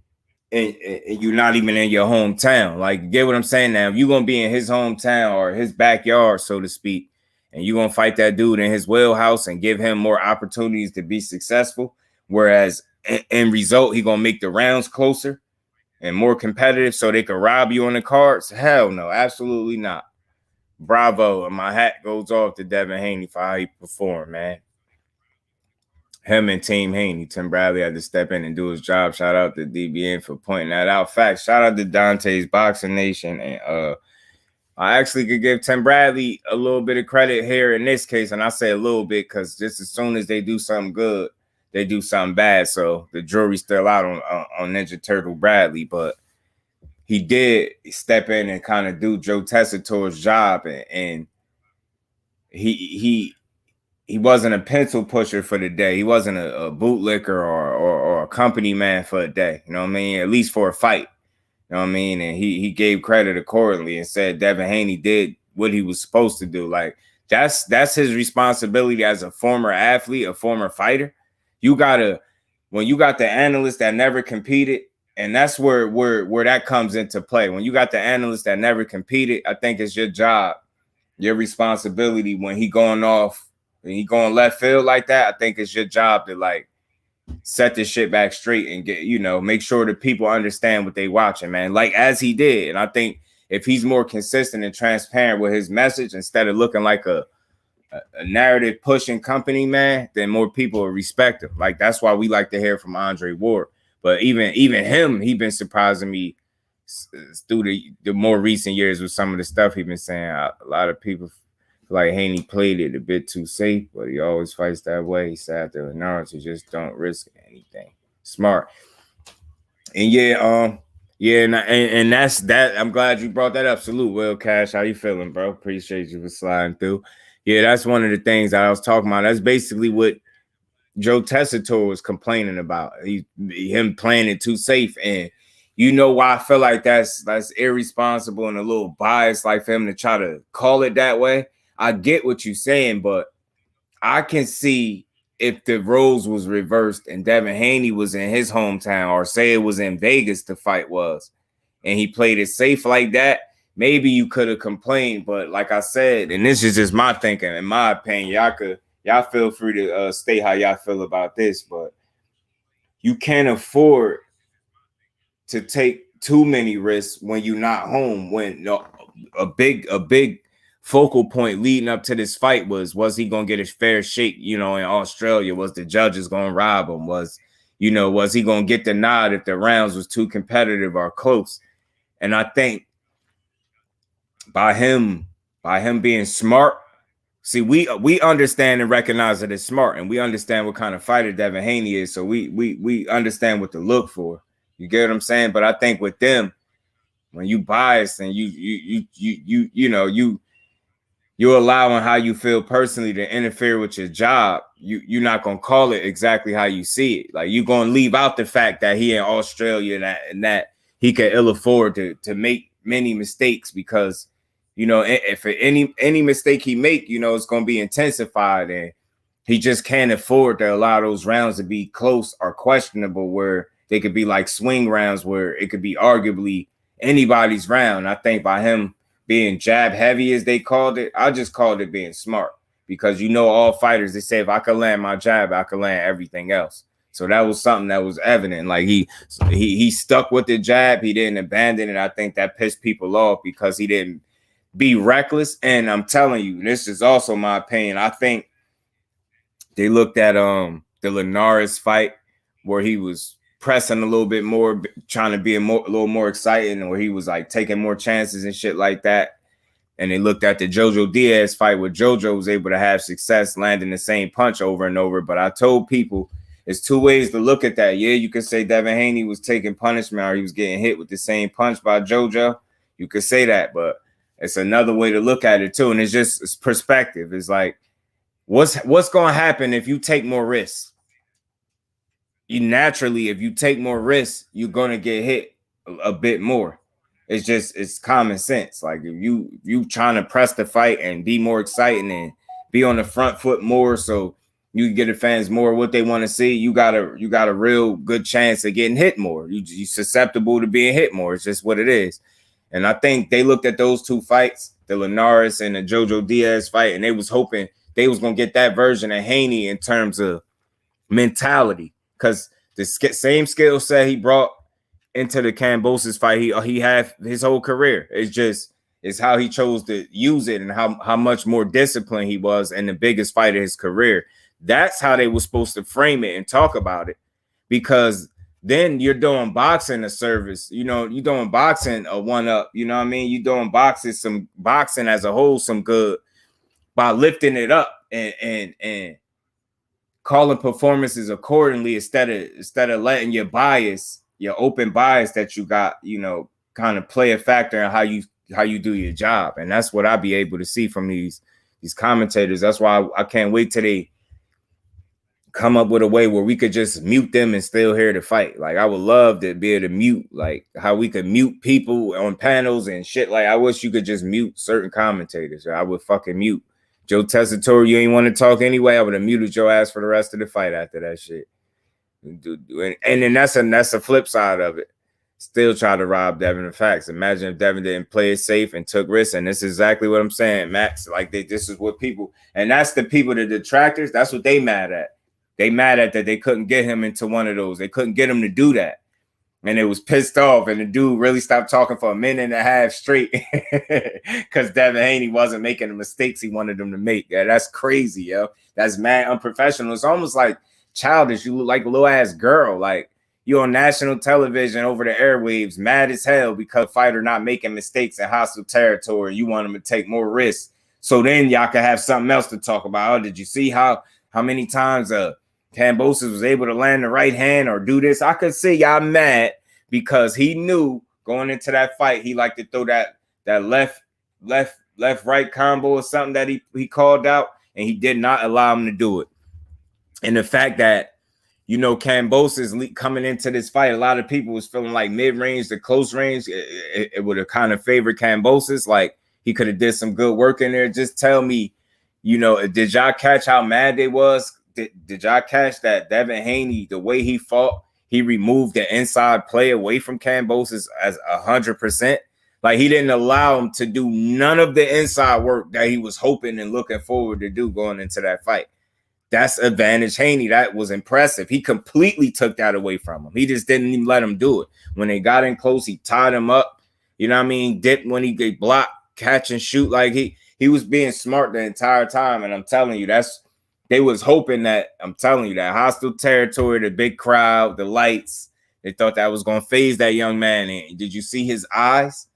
and you're not even in your hometown. Like, get what I'm saying now? If you're going to be in his hometown or his backyard, so to speak, and you're going to fight that dude in his wheelhouse and give him more opportunities to be successful, whereas in result, he's going to make the rounds closer and more competitive so they can rob you on the cards? Hell no, absolutely not. Bravo. And my hat goes off to Devin Haney for how he performed, man. Him and Team Haney. Tim Bradley had to step in and do his job. Shout out to DBN for pointing that out. Facts. Shout out to Dante's Boxing Nation. And I actually could give Tim Bradley a little bit of credit here in this case. And I say a little bit because just as soon as they do something good, they do something bad. So the jury's still out on Ninja Turtle Bradley. But he did step in and kind of do Joe Tessitore's job. And he wasn't a pencil pusher for the day. He wasn't a bootlicker or a company man for a day. You know what I mean? At least for a fight. You know what I mean? And he gave credit accordingly and said Devin Haney did what he was supposed to do. Like, that's his responsibility as a former athlete, a former fighter. When you got the analyst that never competed, and that's where that comes into play. When you got the analyst that never competed, I think it's your job, your responsibility when he going left field like that. I think it's your job to like set this shit back straight and get, you know, make sure that people understand what they watching, man. Like as he did. And I think if he's more consistent and transparent with his message instead of looking like a narrative pushing company, man, then more people will respect him. Like that's why we like to hear from Andre Ward. But even him, he been surprising me through the more recent years with some of the stuff he been saying. A lot of people feel like Haney played it a bit too safe, but he always fights that way. He said after Linares, he just don't risk anything. Smart. And and that's that. I'm glad you brought that up. Salute, Will Cash. How you feeling, bro? Appreciate you for sliding through. Yeah, that's one of the things that I was talking about. That's basically what Joe Tessitore was complaining about. Him playing it too safe. And you know why I feel like that's irresponsible and a little biased, like for him to try to call it that way. I get what you're saying, but I can see if the roles was reversed and Devin Haney was in his hometown, or say it was in Vegas the fight was, and he played it safe like that, maybe you could have complained. But like I said, and this is just my thinking, in my opinion, y'all feel free to state how y'all feel about this, but you can't afford to too many risks when you're not home. When a big focal point leading up to this fight was he gonna get his fair shake? In Australia, was the judges gonna rob him? Was he gonna get the nod if the rounds was too competitive or close? And I think by him being smart. See, we understand and recognize that it's smart, and we understand what kind of fighter Devin Haney is. So we understand what to look for. You get what I'm saying? But I think with them, when you bias and you're allowing how you feel personally to interfere with your job, you're not gonna call it exactly how you see it. Like, you're gonna leave out the fact that he in Australia and that he can ill afford to make many mistakes, because if any mistake he make, it's going to be intensified, and he just can't afford to allow those rounds to be close or questionable, where they could be like swing rounds where it could be arguably anybody's round. I think by him being jab heavy, as they called it, I just called it being smart, because all fighters, they say, if I could land my jab, I could land everything else. So that was something that was evident. Like, he stuck with the jab. He didn't abandon it. I think that pissed people off, because he didn't be reckless. And I'm telling you, this is also my opinion. I think they looked at the Linares fight, where he was pressing a little bit more, trying to be a little more exciting, where he was like taking more chances and shit like that. And they looked at the Jojo Diaz fight, where Jojo was able to have success landing the same punch over and over. But I told people, it's two ways to look at that. Yeah, you could say Devin Haney was taking punishment, or he was getting hit with the same punch by Jojo. You could say that, but it's another way to look at it too. And it's perspective. It's like, what's going to happen if you take more risks? If you take more risks, you're going to get hit a bit more. It's common sense. Like, if you trying to press the fight and be more exciting and be on the front foot more, so you can get the fans more what they want to see, you got a real good chance of getting hit more. You susceptible to being hit more. It's just what it is. And I think they looked at those two fights, the Linares and the Jojo Diaz fight, and they was hoping they was going to get that version of Haney in terms of mentality, because the same skill set he brought into the Kambosos fight, he had his whole career. It's how he chose to use it, and how much more disciplined he was in the biggest fight of his career. That's how they were supposed to frame it and talk about it, because then you're doing boxing a service. You're doing boxing a one-up. You know what I mean? You're doing boxing as a whole some good by lifting it up and calling performances accordingly, instead of letting your open bias that you got, kind of play a factor in how you do your job. And that's what I be able to see from these commentators. That's why I can't wait till they come up with a way where we could just mute them and still hear the fight. Like, I would love to be able to mute, like how we could mute people on panels and shit. Like, I wish you could just mute certain commentators. I would fucking mute Joe Tessitore. You ain't want to talk anyway, I would have muted your ass for the rest of the fight after that shit. And then that's a flip side of it. Still try to rob Devin of facts. Imagine if Devin didn't play it safe and took risks. And this is exactly what I'm saying, Max. Like, this is what people, and that's the people, the detractors, that's what they mad at. They mad at that they couldn't get him into one of those. They couldn't get him to do that. And it was pissed off. And the dude really stopped talking for a minute and a half straight, because Devin Haney wasn't making the mistakes he wanted him to make. Yeah, that's crazy, yo. That's mad unprofessional. It's almost like childish. You look like a little ass girl. Like, you on national television over the airwaves, mad as hell because a fighter not making mistakes in hostile territory. You want him to take more risks. So then y'all can have something else to talk about. Oh, did you see how many times Kambosos was able to land the right hand or do this? I could see y'all mad because he knew going into that fight he liked to throw that left right combo or something that he called out, and he did not allow him to do it. And the fact that, Kambosos coming into this fight, a lot of people was feeling like mid-range to close range, it would have kind of favored Kambosos. Like, he could have did some good work in there. Just tell me, did y'all catch how mad they was? Did y'all catch that Devin Haney, the way he fought, he removed the inside play away from Kambosos as 100%. Like, he didn't allow him to do none of the inside work that he was hoping and looking forward to do going into that fight. that's advantage Haney. That was impressive. He completely took that away from him. He just didn't even let him do it. When they got in close, he tied him up. You know what I mean? Dipped when he get blocked, catch and shoot. Like he was being smart the entire time. And I'm telling you, they was hoping that, I'm telling you, that hostile territory, the big crowd, the lights, they thought that was going to phase that young man. And did you see his eyes?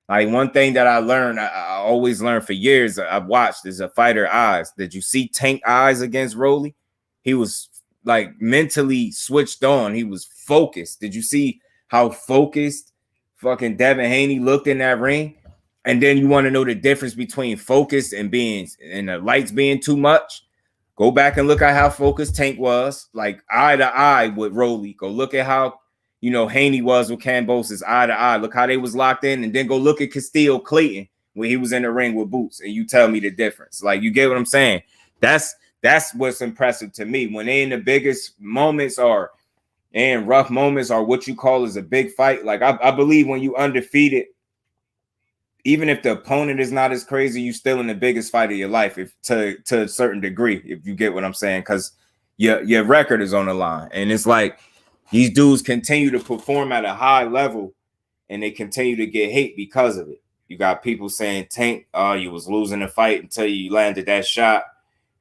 Like, one thing that I learned, I always learned for years, I've watched, is a fighter eyes. Did you see Tank eyes against Rolly? He was like mentally switched on. He was focused. Did you see how focused fucking Devin Haney looked in that ring? And then you want to know the difference between focus and the lights being too much? Go back and look at how focused Tank was, like eye to eye with Rolly. Go look at how, you know, Haney was with Kambosos, eye to eye. Look how they was locked in. And then go look at Castillo Clayton when he was in the ring with Boots, and you tell me the difference. Like, you get what I'm saying? That's what's impressive to me. When they in the biggest moments or in rough moments, or what you call is a big fight. Like, I believe when you undefeated, even if the opponent is not as crazy, you still in the biggest fight of your life, if to a certain degree, if you get what I'm saying, because your record is on the line. And it's like, these dudes continue to perform at a high level, and they continue to get hate because of it. You got people saying, Tank, you was losing the fight until you landed that shot.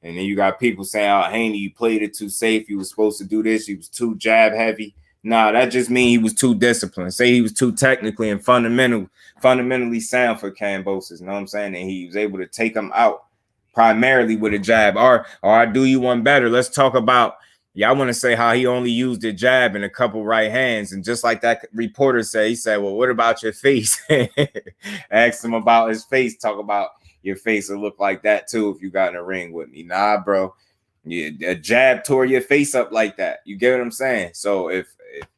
And then you got people saying, oh, Haney, you played it too safe. You was supposed to do this. You was too jab heavy. Nah, that just means he was too disciplined. Say he was too technically and fundamentally sound for Kambosos. You know what I'm saying? And he was able to take him out primarily with a jab. Or I do you one better. Let's talk about, I want to say how he only used a jab and a couple right hands. And just like that reporter said, he said, well, what about your face? Asked him about his face. Talk about your face will look like that too if you got in a ring with me. Nah, bro. A jab tore your face up like that. You get what I'm saying? So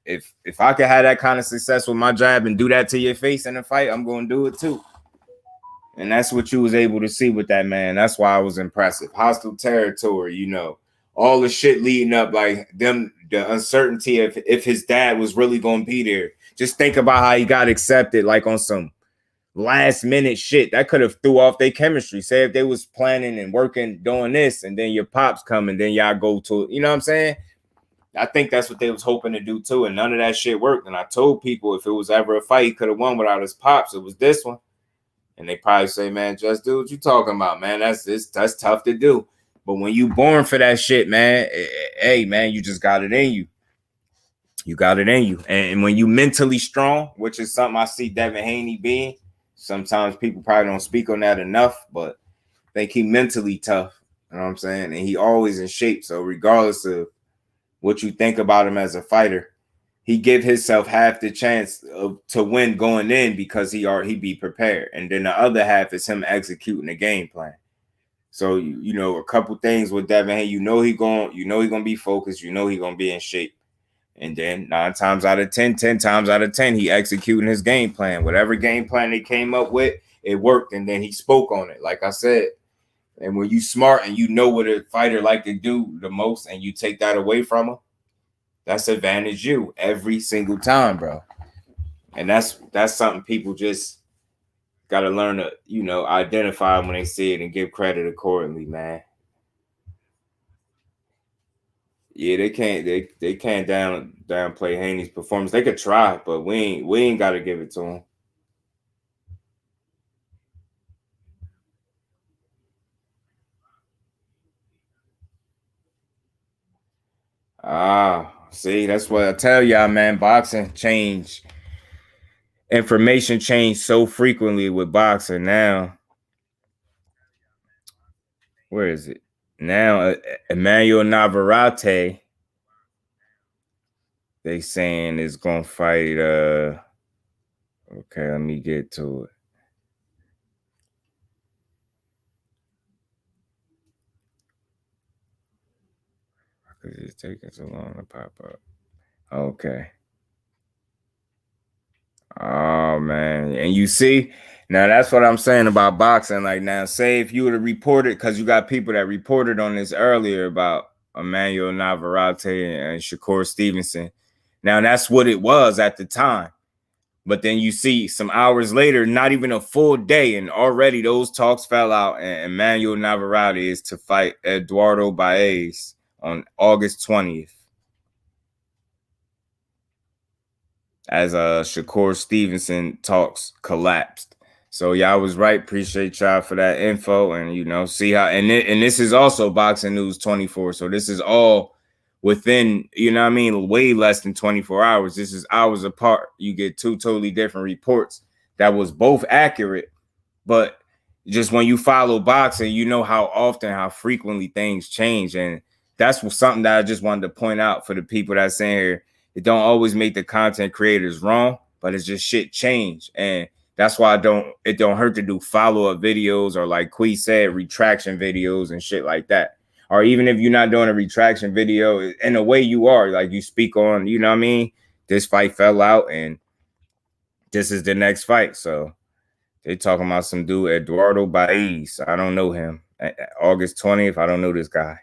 if I could have that kind of success with my jab and do that to your face in a fight, I'm going to do it too. And that's what you was able to see with that, man. That's why I was impressive. Hostile territory, you know, all the shit leading up, like the uncertainty if his dad was really going to be there. Just think about how he got accepted, like on some last minute shit that could have threw off their chemistry. Say if they was planning and working doing this, and then your pops come, and then y'all go to, you know what I'm saying? I think that's what they was hoping to do too, and none of that shit worked. And I told people if it was ever a fight he could have won without his pops, it was this one. And they probably say, man, just do what you talking about, man. That's tough to do. But when you born for that shit, man, hey, man, you just got it in you. You got it in you. And when you mentally strong, which is something I see Devin Haney being, sometimes people probably don't speak on that enough, but I think he mentally tough. You know what I'm saying? And he always in shape. So regardless of what you think about him as a fighter, he give himself half the chance to win going in because he be prepared. And then the other half is him executing the game plan. So, you know, a couple things with Devin Haney, you know he gonna be focused, you know he gonna be in shape. And then 10 times out of 10, he executing his game plan. Whatever game plan they came up with, it worked. And then he spoke on it, like I said. And when you smart and you know what a fighter like to do the most, and you take that away from him, that's advantage you every single time, bro. And that's something people just got to learn to, you know, identify when they see it and give credit accordingly, man. Yeah, they can't downplay Haney's performance. They could try, but we ain't got to give it to him. See, that's what I tell y'all, man. Boxing changed. Information changed so frequently with boxing now. Where is it? Now, Emanuel Navarrete, they saying is going to fight. Okay, let me get to it. Because it's taking so long to pop up. Okay. Oh, man. And you see, now that's what I'm saying about boxing. Like, now, say if you would have reported, because you got people that reported on this earlier about Emanuel Navarrete and Shakur Stevenson. Now, that's what it was at the time. But then you see some hours later, not even a full day, and already those talks fell out. And Emanuel Navarrete is to fight Eduardo Baez on August 20th. As Shakur Stevenson talks collapsed. So y'all was right. Appreciate y'all for that info, and see how. And this is also Boxing News 24. So this is all within, way less than 24 hours. This is hours apart. You get two totally different reports that was both accurate, but just when you follow boxing, you know how often, how frequently things change. And that's something that I just wanted to point out for the people that's saying here. It don't always make the content creators wrong, but it's just shit change. And that's why it don't hurt to do follow-up videos, or like Quee said, retraction videos and shit like that. Or even if you're not doing a retraction video, in a way you are, like you speak on, this fight fell out and this is the next fight. So they talking about some dude, Eduardo Baez. I don't know him. August 20th, I don't know this guy.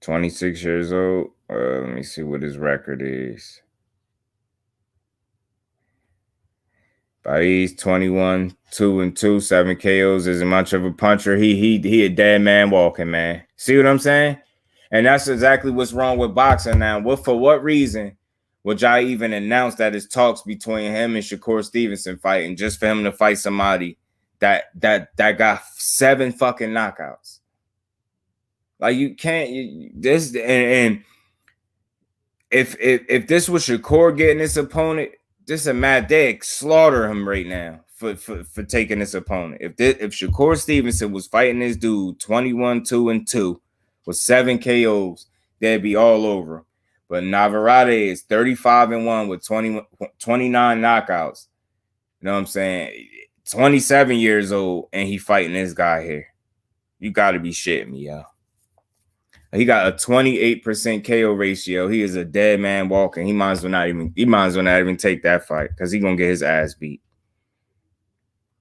26 years old. Let me see what his record is. Baez 21, 2-2, 7 KOs. Isn't much of a puncher. He a dead man walking, man. See what I'm saying? And that's exactly what's wrong with boxing now. For what reason would y'all even announce that it's talks between him and Shakur Stevenson fighting, just for him to fight somebody that got 7 fucking knockouts? Like, you can't. And if this was Shakur getting this opponent, this is a mad day. Slaughter him right now for taking this opponent. If Shakur Stevenson was fighting this dude 21, 2-2 with 7 KOs, they'd be all over him. But Navarrete is 35-1 with 29 knockouts. You know what I'm saying? 27 years old, and he fighting this guy here. You got to be shitting me, yo. He got a 28% KO ratio. He is a dead man walking. He might as well not even take that fight, because he's gonna get his ass beat.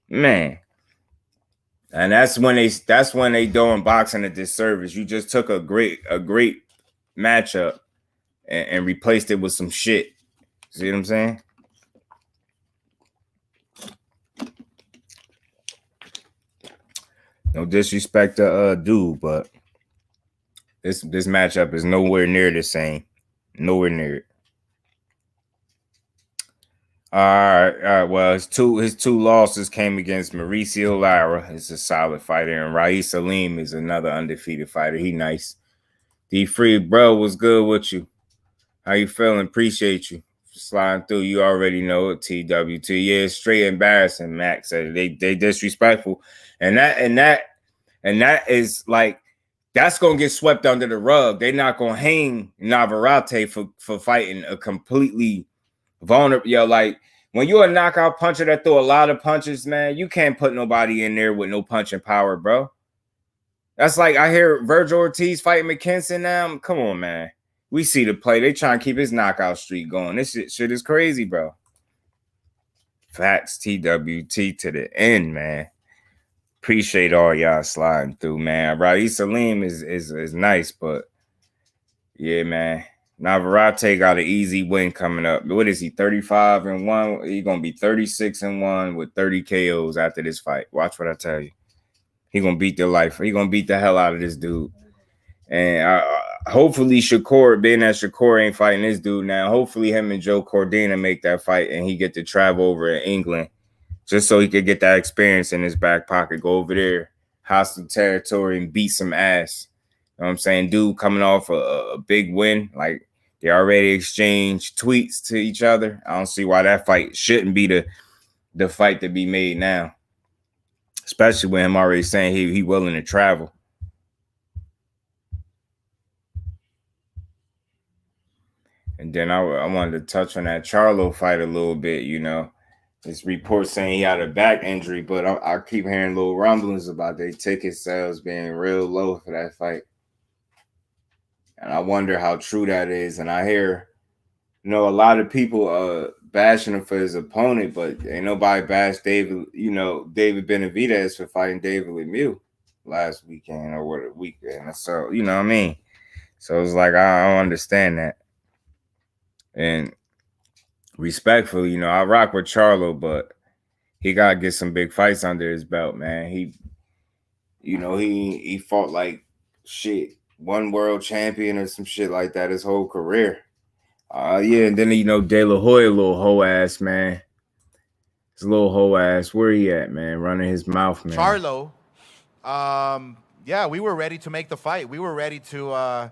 Man. And that's when they doing boxing a disservice. You just took a great matchup and replaced it with some shit. See what I'm saying? No disrespect to dude, but this matchup is nowhere near the same. Nowhere near it. All right. Well, his two losses came against Mauricio Lara. He's a solid fighter, and Raif Salim is another undefeated fighter. He nice. D Free, bro, what's good with you? How you feeling? Appreciate you sliding through. You already know it. TWT. Yeah, it's straight embarrassing. Max said they disrespectful, and that is like, that's gonna get swept under the rug. They're not gonna hang Navarrete for fighting a completely vulnerable. Yo, like, when you're a knockout puncher that throw a lot of punches, man, you can't put nobody in there with no punching power, bro. That's like, I hear Virgil Ortiz fighting McKinson now. Come on, man. We see the play. They trying to keep his knockout streak going. This shit is crazy, bro. Facts, TWT to the end, man. Appreciate all y'all sliding through, man. Raif Salim is nice, but yeah, man. Navarrete got an easy win coming up. What is he? 35-1. He's gonna be 36-1 with 30 KOs after this fight. Watch what I tell you. He gonna beat the life. He gonna beat the hell out of this dude. And hopefully Shakur, being that Shakur ain't fighting this dude now, hopefully him and Joe Cordina make that fight and he get to travel over to England just so he could get that experience in his back pocket. Go over there, hostile territory, and beat some ass. You know what I'm saying? Dude coming off a big win. Like, they already exchanged tweets to each other. I don't see why that fight shouldn't be the fight to be made now. Especially with him already saying he willing to travel. And then I wanted to touch on that Charlo fight a little bit, This report saying he had a back injury, but I keep hearing little rumblings about their ticket sales being real low for that fight. And I wonder how true that is. And I hear, a lot of people bashing him for his opponent, but ain't nobody bash David Benavidez for fighting David Lemieux last weekend or what weekend. So, you know what I mean? So it's like, I don't understand that. And respectfully, you know, I rock with Charlo, but he gotta get some big fights under his belt, man. He fought like shit, one world champion or some shit like that his whole career. Yeah, and then De La Hoya, little hoe ass, man. His little hoe ass. Where he at, man? Running his mouth, man. Charlo, yeah, we were ready to make the fight. We were ready to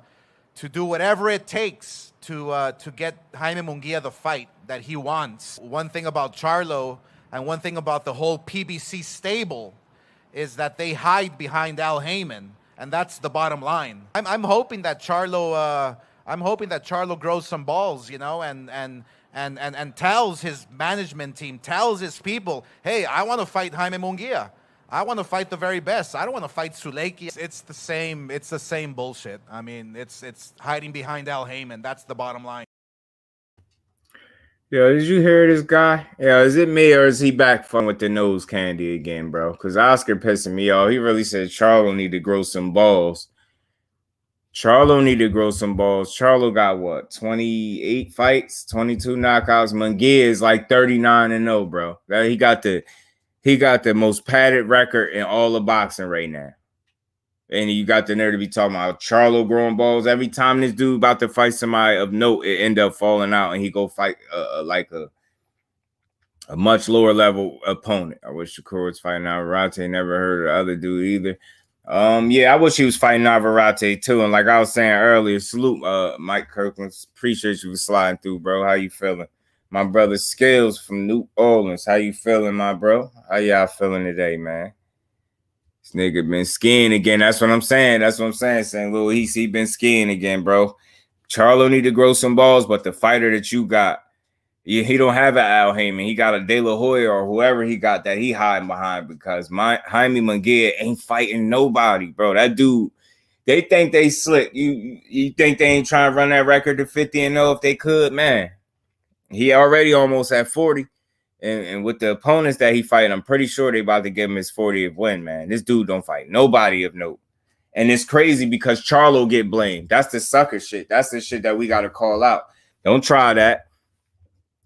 do whatever it takes to get Jaime Munguia the fight that he wants. One thing about Charlo and one thing about the whole PBC stable is that they hide behind Al Heyman, and that's the bottom line. I'm hoping that Charlo grows some balls, you know, and tells his management team, tells his people, hey, I want to fight Jaime Munguia. I want to fight the very best. I don't want to fight Suleiki. It's the same bullshit. I mean, it's hiding behind Al Heyman. That's the bottom line. Yo, did you hear this guy? Yeah, is it me or is he back fucking with the nose candy again, bro? Because Oscar pissing me off. He really said Charlo need to grow some balls. Charlo need to grow some balls. Charlo got what? 28 fights, 22 knockouts. Munguia is like 39-0, bro. He got the most padded record in all of boxing right now. And you got the nerve to be talking about Charlo growing balls. Every time this dude about to fight somebody of note, it end up falling out, and he go fight like a much lower level opponent. I wish Shakur was fighting Navarrete. Never heard of the other dude either. Yeah, I wish he was fighting Navarrete too. And like I was saying earlier, salute Mike Kirkland. Appreciate you for sliding through, bro. How you feeling? My brother Scales from New Orleans. How you feeling, my bro? How y'all feeling today, man? This nigga been skiing again. That's what I'm saying. St. Louis, he been skiing again, bro. Charlo need to grow some balls, but the fighter that you got, he don't have an Al Heyman. He got a De La Hoya or whoever he got that he hiding behind, because Jaime Munguia ain't fighting nobody, bro. That dude, they think they slick. You think they ain't trying to run that record to 50-0 if they could, man. He already almost at 40. And with the opponents that he fighting, I'm pretty sure they about to give him his 40th win, man. This dude don't fight nobody of note. And it's crazy because Charlo get blamed. That's the sucker shit. That's the shit that we got to call out. Don't try that.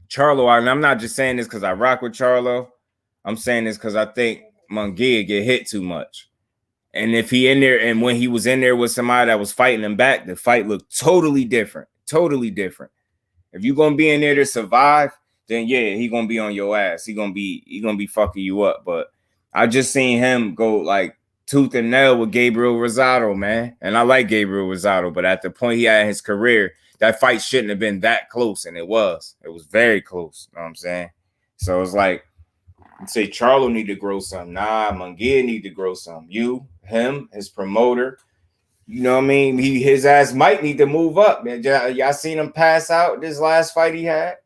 Charlo, and I'm not just saying this because I rock with Charlo. I'm saying this because I think Munguia get hit too much. And if he in there, and when he was in there with somebody that was fighting him back, the fight looked totally different. Totally different. If you're going to be in there to survive, then yeah, he gonna be on your ass. He gonna be fucking you up. But I just seen him go like tooth and nail with Gabriel Rosado, man. And I like Gabriel Rosado, but at the point he had in his career, that fight shouldn't have been that close, and it was. It was very close. You know what I'm saying? So it's like, you say Charlo need to grow some. Nah, Munguia need to grow some. You, him, his promoter. You know what I mean? His ass might need to move up, man. Y'all seen him pass out this last fight he had?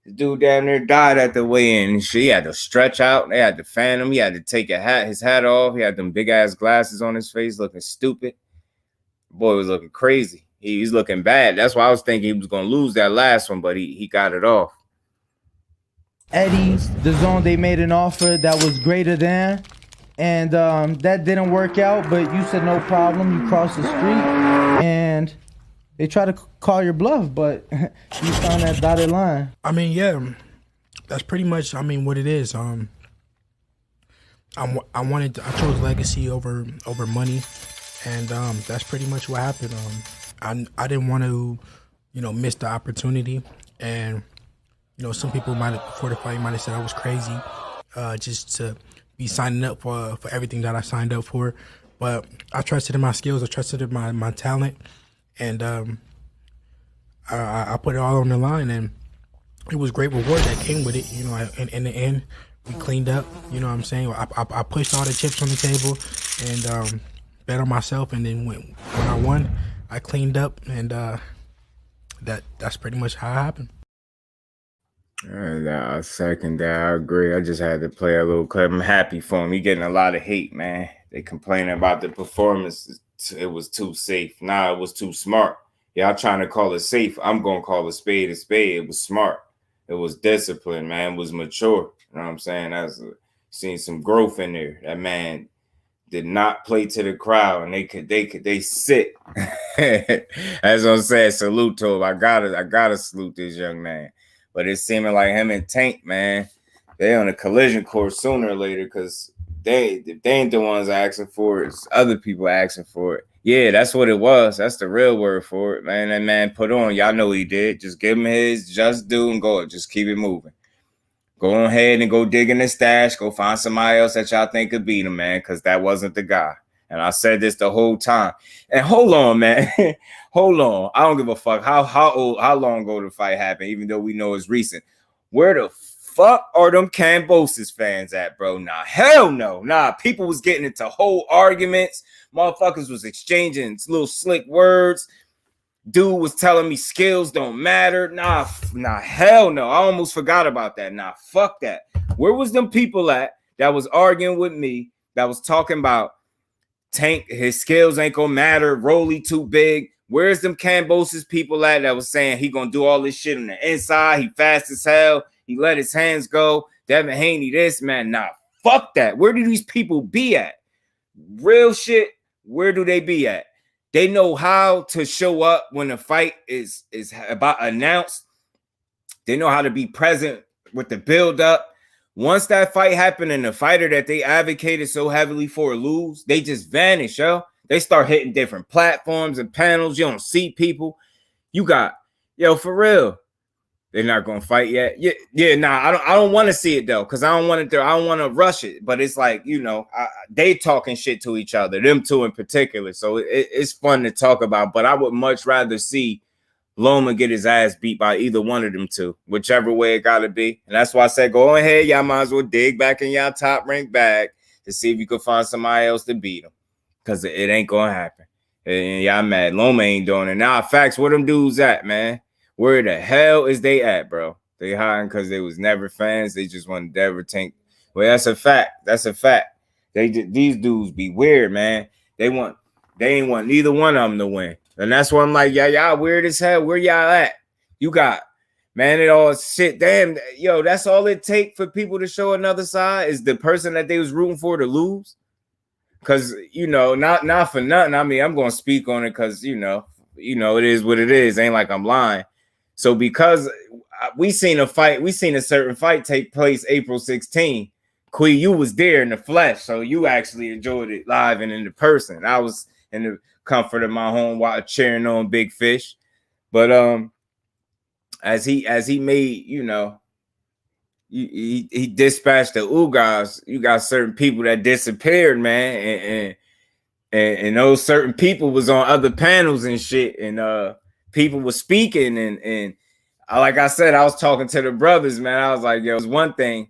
The dude down there died at the weigh-in. He had to stretch out. They had to fan him. He had to take his hat off. He had them big-ass glasses on his face looking stupid. Boy was looking crazy. He's looking bad. That's why I was thinking he was going to lose that last one, but he got it off. Eddie, the zone, they made an offer that was greater than, and that didn't work out, but you said no problem. You crossed the street, and they try to call your bluff, but you found that dotted line. I mean, yeah, that's pretty much, I mean, what it is. I chose legacy over money, and that's pretty much what happened. I didn't want to, miss the opportunity, and some people before the fight might have said I was crazy, just to be signing up for everything that I signed up for, but I trusted in my skills, I trusted in my talent. And I put it all on the line, and it was great reward that came with it. In the end, we cleaned up. You know what I'm saying? I pushed all the chips on the table and bet on myself. And then when I won, I cleaned up, and that's pretty much how it happened. I second that. I agree. I just had to play a little clip. I'm happy for him. He getting a lot of hate, man. They complaining about the performance. It was too safe. Nah, it was too smart. Y'all trying to call it safe. I'm going to call a spade a spade. It was smart. It was disciplined, man. It was mature. You know what I'm saying? Seen some growth in there. That man did not play to the crowd, and they sit. As I'm saying, salute to him. I gotta salute this young man. But it's seeming like him and Tank, man, they on a collision course sooner or later because if they ain't the ones asking for it, it's other people asking for it. Yeah, that's what it was. That's the real word for it, man. That man put on. Y'all know he did. Just give him his just due and go. Just keep it moving. Go ahead and go dig in the stash. Go find somebody else that y'all think could beat him, man, because that wasn't the guy. And I said this the whole time. And hold on, man. Hold on. I don't give a fuck how long ago the fight happened, even though we know it's recent. Where the fuck are them Cambosis fans at, bro? Nah, hell no. Nah, people was getting into whole arguments. Motherfuckers was exchanging little slick words. Dude was telling me skills don't matter. Nah, hell no. I almost forgot about that. Nah, fuck that. Where was them people at that was arguing with me, that was talking about Tank, his skills ain't gonna matter, Rolly too big? Where's them Cambosis people at that was saying he gonna do all this shit on the inside, he fast as hell, he let his hands go, Devin Haney this, man? Nah, fuck that. Where do these people be at? Real shit, where do they be at? They know how to show up when a fight is about announced. They know how to be present with the build up. Once that fight happened and the fighter that they advocated so heavily for lose, they just vanish, yo. They start hitting different platforms and panels. You don't see people. You got, yo, for real. They're not gonna fight yet. Yeah, nah. I don't want to see it though, because I don't want to rush it. But it's like, you know, they talking shit to each other, them two in particular. So it's fun to talk about. But I would much rather see Loma get his ass beat by either one of them two, whichever way it gotta be. And that's why I said, go ahead, y'all might as well dig back in y'all top ranked bag to see if you can find somebody else to beat him, because it ain't gonna happen. And y'all mad Loma ain't doing it. Now, facts, where them dudes at, man? Where the hell is they at, bro? They hiding because they was never fans. They just want to never think. Well, that's a fact. That's a fact. These dudes be weird, man. They ain't want neither one of them to win. And that's why I'm like, y'all weird as hell. Where y'all at? You got, man, it all shit. Damn, yo, that's all it take for people to show another side is the person that they was rooting for to lose. Because, you know, not for nothing. I mean, I'm going to speak on it because, you know, it is what it is. Ain't like I'm lying. So because we seen a certain fight take place April 16. Quee, you was there in the flesh, so you actually enjoyed it live and in the person. I was in the comfort of my home while cheering on Big Fish. But as he made, you know, he dispatched the Ugas. You got certain people that disappeared, man, and those certain people was on other panels and shit, and people were speaking, and like I said, I was talking to the brothers, man. I was like, yo, it's one thing.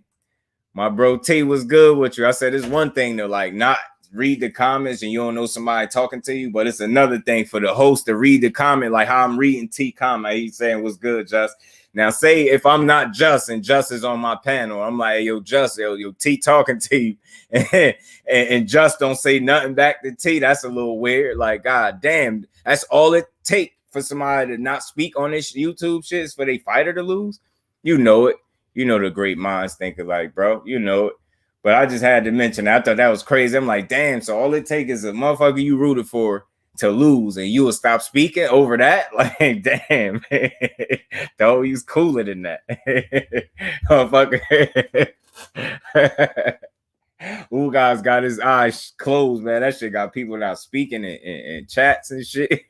My bro T was good with you. I said, it's one thing to like not read the comments and you don't know somebody talking to you, but it's another thing for the host to read the comment like how I'm reading T comment. He's saying what's good, Just. Now, say if I'm not Just and Just is on my panel, I'm like, yo, Just, yo, T talking to you, and Just don't say nothing back to T. That's a little weird. Like, god damn, that's all it take for somebody to not speak on this YouTube shit is for they fighter to lose. You know it. You know the great minds thinking like, bro, you know it. But I just had to mention it. I thought that was crazy. I'm like, damn, so all it takes is a motherfucker you rooted for to lose and you will stop speaking over that? Like, damn. Though he's cooler than that. Motherfucker. Ooh, guys got his eyes closed, man. That shit got people now speaking in chats and shit.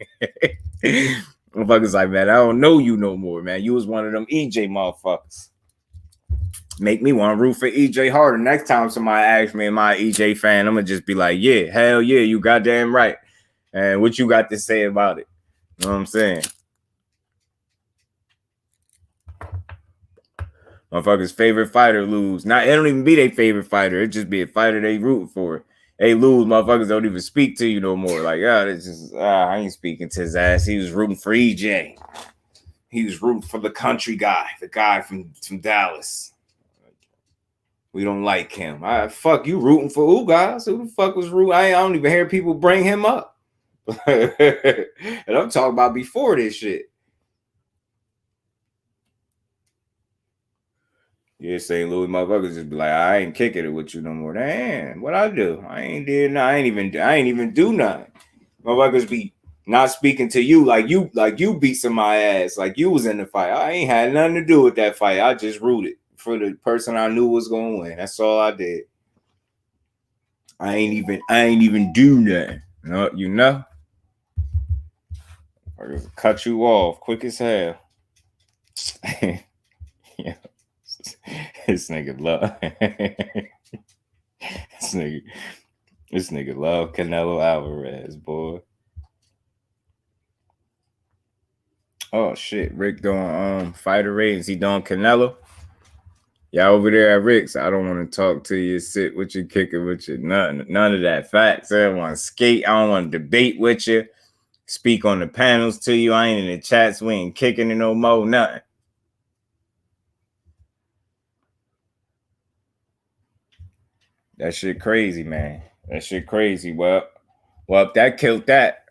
Motherfuckers like, man, I don't know you no more, man. You was one of them EJ motherfuckers. Make me want to root for EJ harder. Next time somebody asks me, am I an EJ fan? I'm going to just be like, yeah, hell yeah, you goddamn right. And what you got to say about it? You know what I'm saying? Motherfuckers' favorite fighter lose. Not, it don't even be their favorite fighter. It just be a fighter they root for. They lose, motherfuckers don't even speak to you no more. Like, this is, I ain't speaking to his ass. He was rooting for EJ. He was rooting for the country guy, the guy from Dallas. We don't like him. Fuck, you rooting for who, guys? Who the fuck was rooting? I don't even hear people bring him up. And I'm talking about before this shit. Yeah, St. Louis motherfuckers just be like, I ain't kicking it with you no more. Damn, what I do? I ain't even do nothing. Motherfuckers be Not speaking to you like you beat somebody's ass, like you was in the fight. I ain't had nothing to do with that fight. I just rooted for the person I knew was gonna win. That's all I did. I ain't even do nothing. No, you know. I just cut you off quick as hell. Yeah. This nigga love. This nigga love Canelo Alvarez, boy. Oh shit, Rick doing fighter ratings. He doing Canelo. Y'all over there at Rick's. I don't want to talk to you, sit with you, kick it with you. None of that facts. I don't want to skate. I don't want to debate with you. Speak on the panels to you. I ain't in the chats. We ain't kicking it no more. Nothing. That shit crazy, man. That shit crazy. Well, that killed that.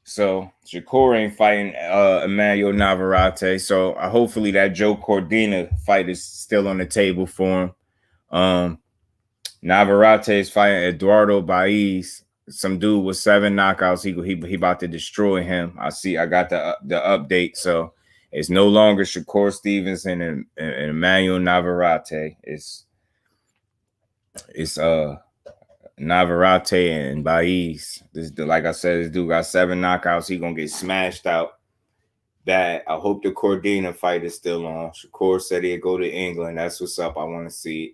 So Shakur ain't fighting Emanuel Navarrete. So hopefully that Joe Cordina fight is still on the table for him. Navarrete is fighting Eduardo Baez. Some dude with 7 knockouts. He about to destroy him. I got the update. So it's no longer Shakur Stevenson and Emanuel Navarrete. It's Navarrete and Baez. Like I said, this dude got 7 knockouts. He gonna get smashed out. That I hope the Cordina fight is still on. Shakur said he'd go to England. That's what's up. I want to see it.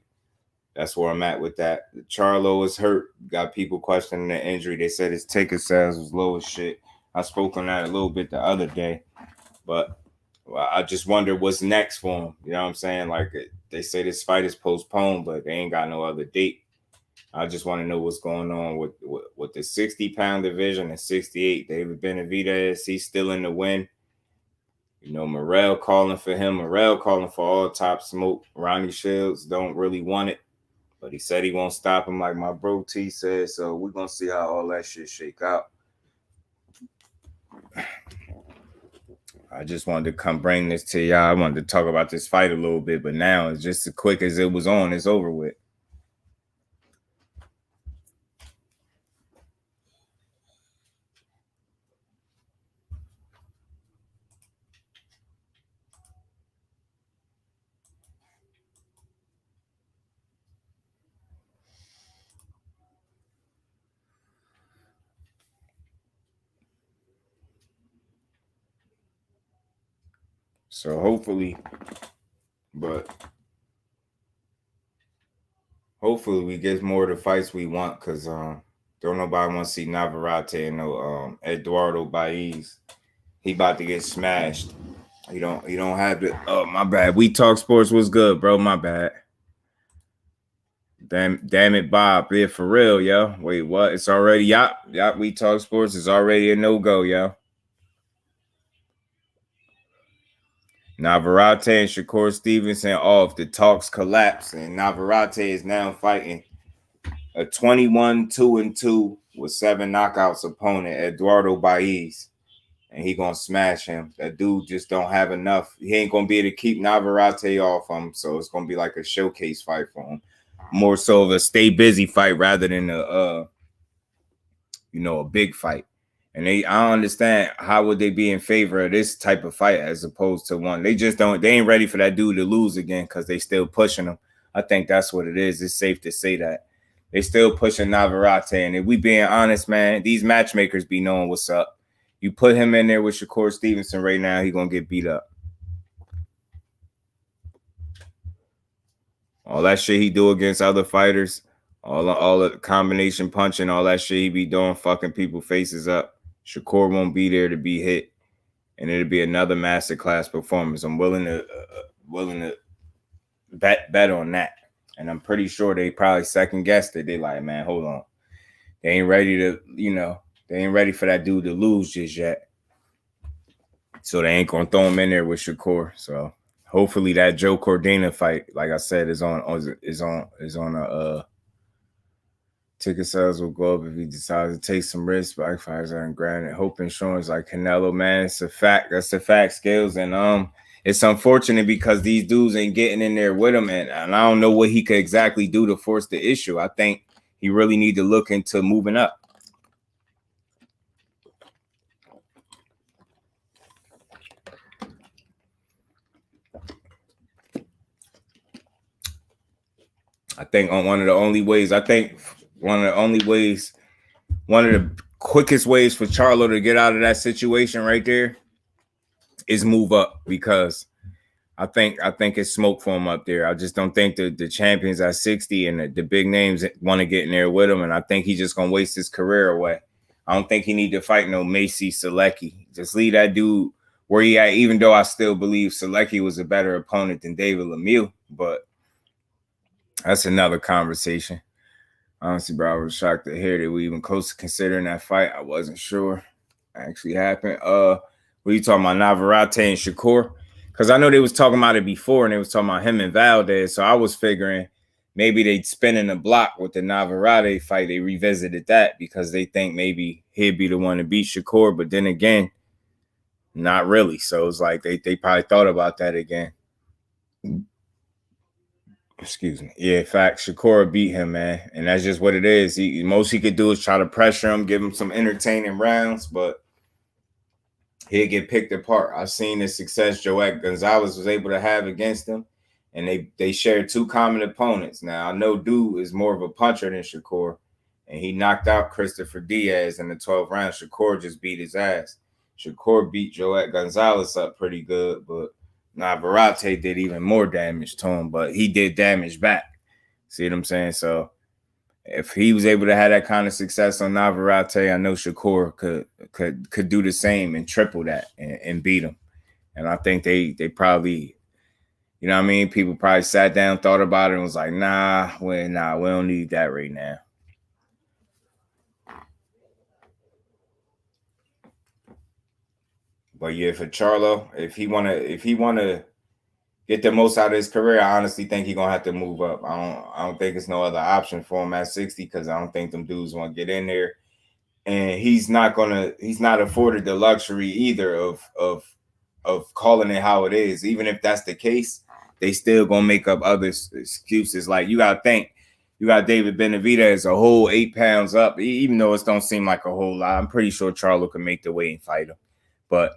That's where I'm at with that. Charlo is hurt. Got people questioning the injury. They said his ticket sales was low as shit. I spoke on that a little bit the other day, but I just wonder what's next for him. You know what I'm saying? Like they say this fight is postponed, but they ain't got no other date. I just want to know what's going on with the 60-pound division and 68. David Benavidez, he's still in the win. You know, Morrell calling for him. Morrell calling for all top smoke. Ronnie Shields don't really want it, but he said he won't stop him like my bro T said. So we're going to see how all that shit shake out. I just wanted to come bring this to y'all. I wanted to talk about this fight a little bit, but now it's just as quick as it was on. It's over with. So hopefully we get more of the fights we want, because don't nobody want to see Navarrete and no Eduardo Baez. He about to get smashed. You don't have to. Oh, my bad. We Talk Sports was good, bro. My bad. Damn it, Bob. Yeah, for real, yo. Wait, what? It's already We Talk Sports is already a no-go, yo. Navarrete and Shakur Stevenson off. The talks collapse, and Navarrete is now fighting a 21-2-2 with 7 knockouts opponent, Eduardo Baez, and he gonna smash him. That dude just don't have enough. He ain't gonna be able to keep Navarrete off him, so it's gonna be like a showcase fight for him. More so of a stay busy fight rather than a big fight. And I don't understand how would they be in favor of this type of fight as opposed to one. They ain't ready for that dude to lose again because they still pushing him. I think that's what it is. It's safe to say that. They still pushing Navarrete. And if we being honest, man, these matchmakers be knowing what's up. You put him in there with Shakur Stevenson right now, he gonna get beat up. All that shit he do against other fighters, all the combination punching, all that shit he be doing, fucking people faces up. Shakur won't be there to be hit, and it'll be another masterclass performance. I'm willing to bet on that, and I'm pretty sure they probably second guessed it. They like, man, hold on, they ain't ready to, they ain't ready for that dude to lose just yet, so they ain't gonna throw him in there with Shakur. So hopefully that Joe Cordina fight, like I said, is on a. Ticket sales will go up if he decides to take some risks. Backfires aren't granted. Hope insurance like Canelo, man. It's a fact. That's the fact, Skills. And it's unfortunate because these dudes ain't getting in there with him. And I don't know what he could exactly do to force the issue. I think he really need to look into moving up. I think on one of the quickest ways for Charlo to get out of that situation right there is move up, because I think it's smoke for him up there. I just don't think the champions at 60 and the big names want to get in there with him, and I think he's just gonna waste his career away. I don't think he need to fight no Macy Selecki. Just leave that dude where he at, even though I still believe Selecki was a better opponent than David Lemieux, but that's another conversation. Honestly, bro, I was shocked to hear that we even close to considering that fight. I wasn't sure it actually happened. What are you talking about, Navarrete and Shakur? Because I know they was talking about it before, and they was talking about him and Valdez. So I was figuring maybe they'd spin in the block with the Navarrete fight. They revisited that because they think maybe he'd be the one to beat Shakur. But then again, not really. So it's like they probably thought about that again. Excuse me. Yeah, in fact, Shakur beat him, man. And that's just what it is. Most he could do is try to pressure him, give him some entertaining rounds, but he'll get picked apart. I've seen the success Joet Gonzalez was able to have against him, and they share two common opponents. Now, I know dude is more of a puncher than Shakur, and he knocked out Christopher Diaz in the 12th round. Shakur just beat his ass. Shakur beat Joet Gonzalez up pretty good, but Navarrete did even more damage to him, but he did damage back. See what I'm saying? So if he was able to have that kind of success on Navarrete, I know Shakur could do the same and triple that and beat him. And I think they probably, you know what I mean? People probably sat down, thought about it, and was like, nah, we don't need that right now. But yeah, for Charlo, if he wanna get the most out of his career, I honestly think he's gonna have to move up. I don't think it's no other option for him at 60, because I don't think them dudes want to get in there. And he's not afforded the luxury either of calling it how it is. Even if that's the case, they still gonna make up other excuses. Like, you gotta think, you got David Benavidez a whole 8 pounds up, even though it don't seem like a whole lot. I'm pretty sure Charlo can make the weight and fight him, but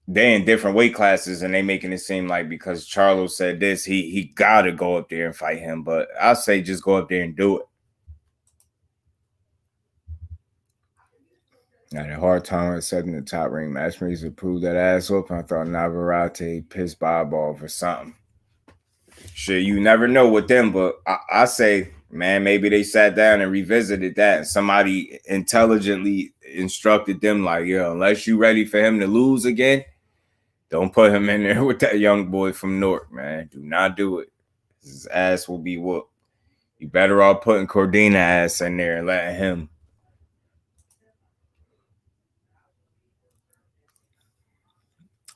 they in different weight classes, and they making it seem like because Charlo said this, he gotta go up there and fight him. But I say just go up there and do it. I had a hard time accepting the top ring matchmakers to prove that ass up. I thought Navarrete pissed Bob off or something. Shit, you never know with them, but I say, man, maybe they sat down and revisited that, and somebody intelligently instructed them, like, yo, unless you ready for him to lose again, don't put him in there with that young boy from Newark, man. Do not do it. His ass will be whooped. You better off putting Cordina ass in there and letting him.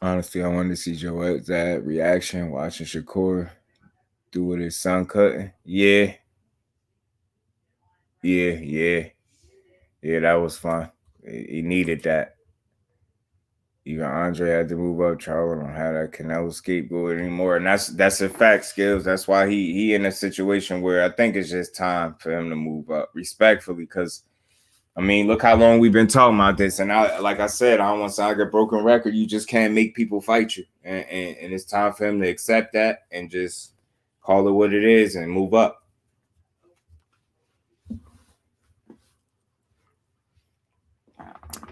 Honestly, I wanted to see Joet's reaction watching Shakur do with his son cutting. Yeah, that was fun. He needed that. Even Andre had to move up. Charlo don't have that Canelo scapegoat anymore, and that's a fact, Skills. That's why he in a situation where I think it's just time for him to move up, respectfully. Because I mean, look how long we've been talking about this, and like I said, I don't want to sound like a broken record. You just can't make people fight you, and it's time for him to accept that and just call it what it is and move up.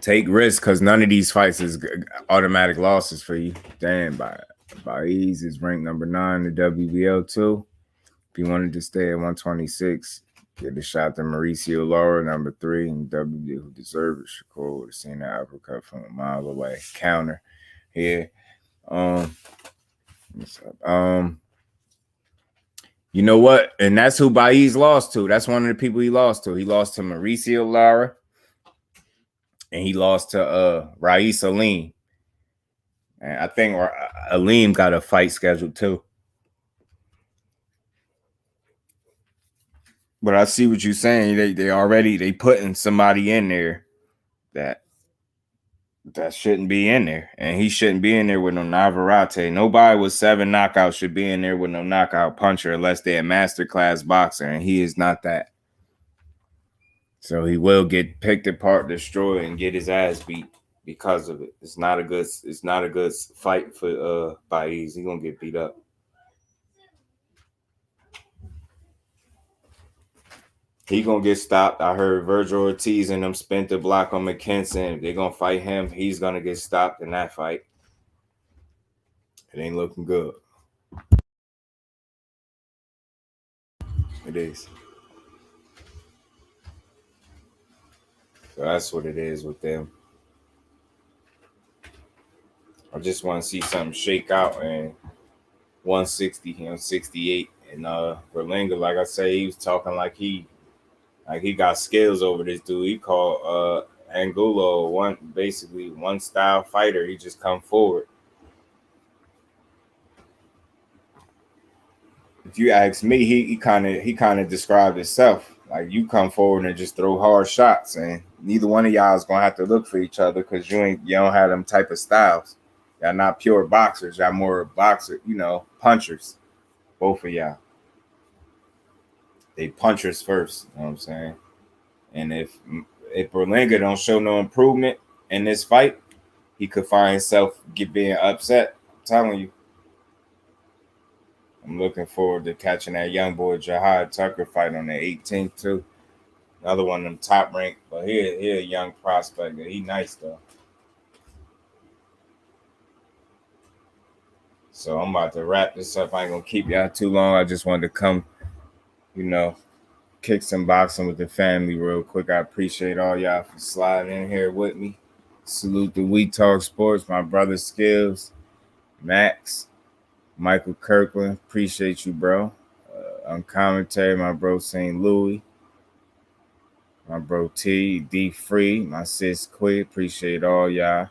Take risks, because none of these fights is automatic losses for you. Damn, Baez is ranked number 9 in the WBO too. If you wanted to stay at 126, get a shot to Mauricio Lara, number 3 in WBO, who deserved it. Shakur would have seen that uppercut from a mile away. Counter here. You know what? And that's who Baez lost to. That's one of the people he lost to. He lost to Mauricio Lara. And he lost to Rais Aleem. And I think Aleem got a fight scheduled too. But I see what you're saying. They already putting somebody in there that shouldn't be in there. And he shouldn't be in there with no Navarrete. Nobody with 7 knockouts should be in there with no knockout puncher unless they're a masterclass boxer. And he is not that. So he will get picked apart, destroyed, and get his ass beat because of it. It's not a good fight for Baez. He's gonna get beat up. He gonna get stopped. I heard Virgil Ortiz and them spent the block on McKinson. They're gonna fight him. He's gonna get stopped in that fight. It ain't looking good. It is. So that's what it is with them. I just want to see something shake out, and 160, 68. And Berlinga, like I say, he was talking like he got skills over this dude. He called Angulo one style fighter. He just come forward. If you ask me, he kind of described himself like you come forward and just throw hard shots, and neither one of y'all is gonna have to look for each other because you don't have them type of styles. Y'all not pure boxers. Y'all more punchers. Both of y'all. They punchers first. You know what I'm saying? And if Berlinga don't show no improvement in this fight, he could find himself being upset. I'm telling you. I'm looking forward to catching that young boy Jahad Tucker fight on the 18th too. Another one of them top ranked, but he a young prospect. He nice though. So I'm about to wrap this up. I ain't gonna keep y'all too long. I just wanted to come, kick some boxing with the family real quick. I appreciate all y'all for sliding in here with me. Salute the We Talk Sports, my brother Skills, Max, Michael Kirkland, appreciate you, bro. On commentary, my bro St. Louis, my bro T, D Free, my sis Quid, appreciate all y'all.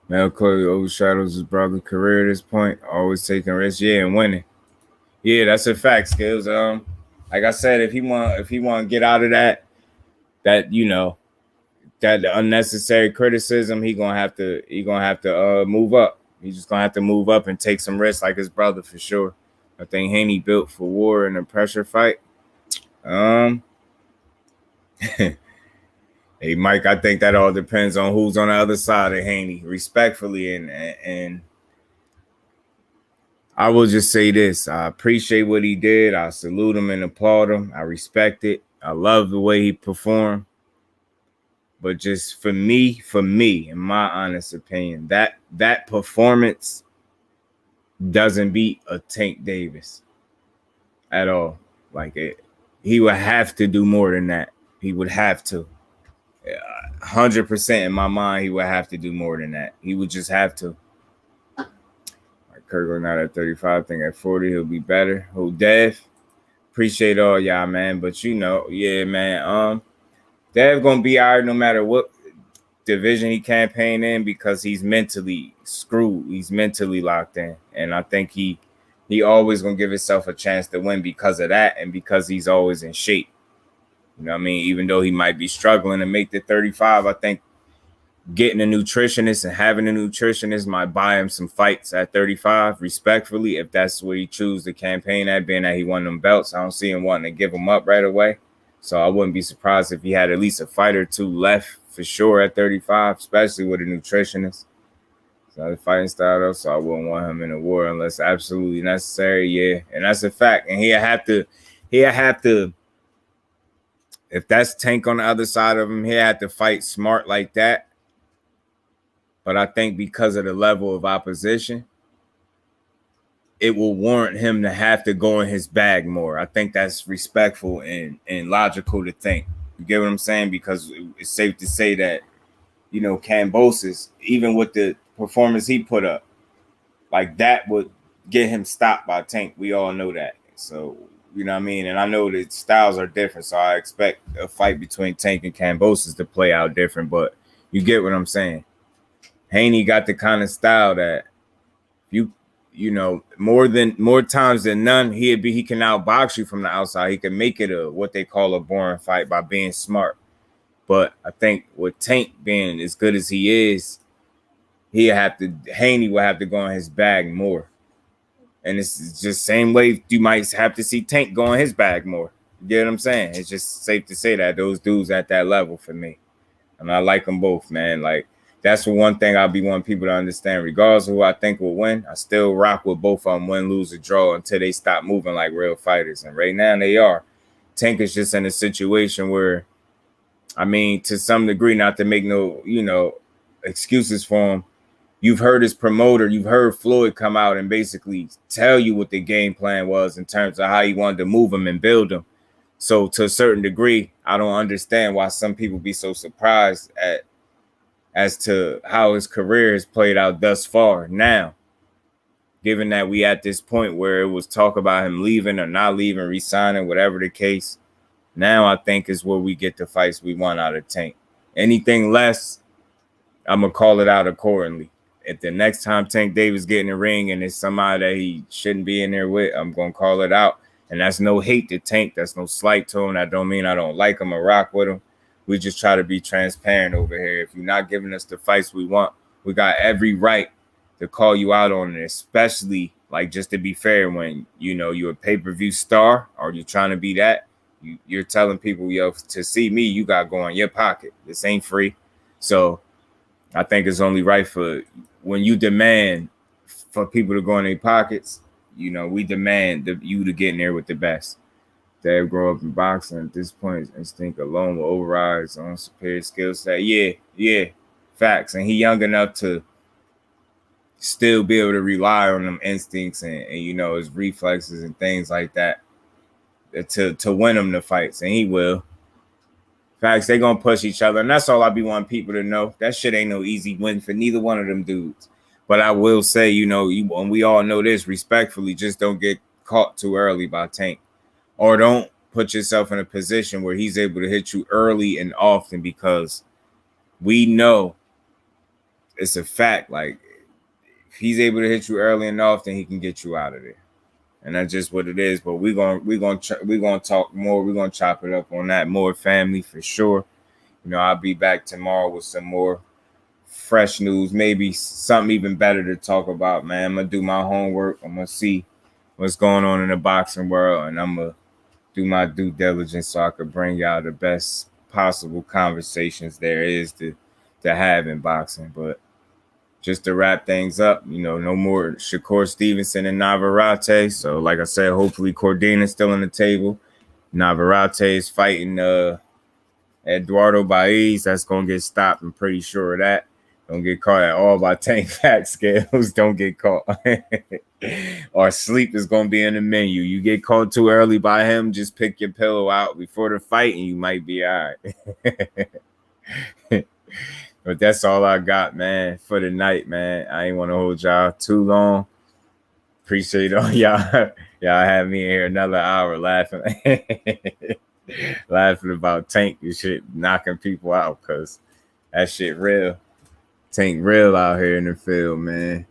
Mel Cody overshadows his brother's career at this point, always taking risks, and winning. Yeah, that's a fact, Skills. Like I said, if he want to get out of that unnecessary criticism, he gonna have to move up. He's just gonna have to move up and take some risks like his brother for sure. I think Haney built for war and a pressure fight. Hey Mike, I think that all depends on who's on the other side of Haney, respectfully, and I will just say this: I appreciate what he did. I salute him and applaud him. I respect it. I love the way he performed. But just for me, in my honest opinion, that performance doesn't beat a Tank Davis at all. He would have to do more than that. He would have to. 100% in my mind, he would have to do more than that. He would just have to. Kirk not at 35, I think at 40 he'll be better. Who Dev? Appreciate all y'all, man. But man. Dev gonna be all right no matter what division he campaigned in because he's mentally screwed. He's mentally locked in. And I think he always gonna give himself a chance to win because of that and because he's always in shape. You know what I mean? Even though he might be struggling to make the 35, I think getting a nutritionist and having a nutritionist might buy him some fights at 35, respectfully, if that's what he chooses to campaign at, being that he won them belts. I don't see him wanting to give them up right away. So I wouldn't be surprised if he had at least a fight or two left for sure at 35, especially with a nutritionist. So the fighting style though, so I wouldn't want him in a war unless absolutely necessary. Yeah, and that's a fact. And he'll have to, if that's Tank on the other side of him, he'll have to fight smart like that. But I think because of the level of opposition, it will warrant him to have to go in his bag more. I think that's respectful and logical to think. You get what I'm saying? Because it's safe to say that, Kambosos, even with the performance he put up, like that would get him stopped by Tank. We all know that. So, you know what I mean? And I know that styles are different, so I expect a fight between Tank and Kambosos to play out different, but you get what I'm saying. Haney got the kind of style that more times than none, he can outbox you from the outside. He can make it what they call a boring fight by being smart. But I think with Tank being as good as he is, Haney will have to go in his bag more. And it's just same way you might have to see Tank go in his bag more. You get what I'm saying? It's just safe to say that those dudes at that level for me. And I like them both, man. Like, that's the one thing I'll be wanting people to understand. Regardless of who I think will win, I still rock with both of them, win, lose, or draw, until they stop moving like real fighters. And right now they are. Tank is just in a situation where, I mean, to some degree, not to make no, excuses for him. You've heard his promoter, you've heard Floyd come out and basically tell you what the game plan was in terms of how he wanted to move him and build him. So to a certain degree, I don't understand why some people be so surprised as to how his career has played out thus far. Now, given that we at this point where it was talk about him leaving or not leaving, resigning, whatever the case, now I think is where we get the fights we want out of Tank. Anything less, I'm going to call it out accordingly. If the next time Tank Davis get in the ring and it's somebody that he shouldn't be in there with, I'm going to call it out. And that's no hate to Tank. That's no slight to him. That don't mean I don't like him or rock with him. We just try to be transparent over here. If you're not giving us the fights we want, we got every right to call you out on it, especially, like, just to be fair, when, you're a pay-per-view star or you're trying to be that, you're telling people, yo, to see me, you got to go in your pocket. This ain't free. So I think it's only right for when you demand for people to go in their pockets, we demand you to get in there with the best. They grow up in boxing at this point, instinct alone will override his own superior skill set. Yeah, facts. And he young enough to still be able to rely on them instincts and his reflexes and things like that to win them the fights, and he will. Facts, they gonna push each other, and that's all I be wanting people to know. That shit ain't no easy win for neither one of them dudes. But I will say, and we all know this, respectfully, just don't get caught too early by Tank. Or don't put yourself in a position where he's able to hit you early and often, because we know it's a fact. Like, if he's able to hit you early and often, he can get you out of there. And that's just what it is. But we're gonna talk more. We're gonna chop it up on that more, family, for sure. I'll be back tomorrow with some more fresh news, maybe something even better to talk about, man. I'm gonna do my homework. I'm gonna see what's going on in the boxing world, and I'm gonna do my due diligence so I could bring y'all the best possible conversations there is to have in boxing. But just to wrap things up, no more Shakur Stevenson and Navarrete. So, like I said, hopefully Cordina is still on the table. Navarrete is fighting Eduardo Baez. That's going to get stopped. I'm pretty sure of that. Don't get caught at all by Tank Fat Scales. Don't get caught. Or sleep is going to be in the menu. You get caught too early by him, just pick your pillow out before the fight and you might be all right. But that's all I got, man, for the night, man. I ain't want to hold y'all too long. Appreciate all y'all. Y'all have me in here another hour laughing. Laughing about Tank and shit, knocking people out, because that shit real. Tank real out here in the field, man.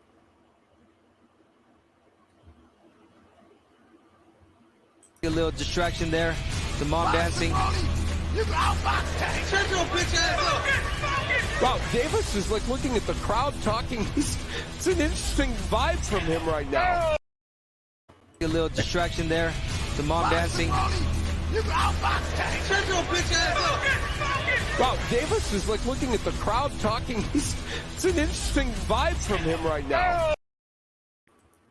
A little distraction there. The mom dancing. Wow, Davis is like looking at the crowd talking. It's an interesting vibe from him right now. A little distraction there. The mom dancing. Wow, Davis is like looking at the crowd talking. It's an interesting vibe from him right now.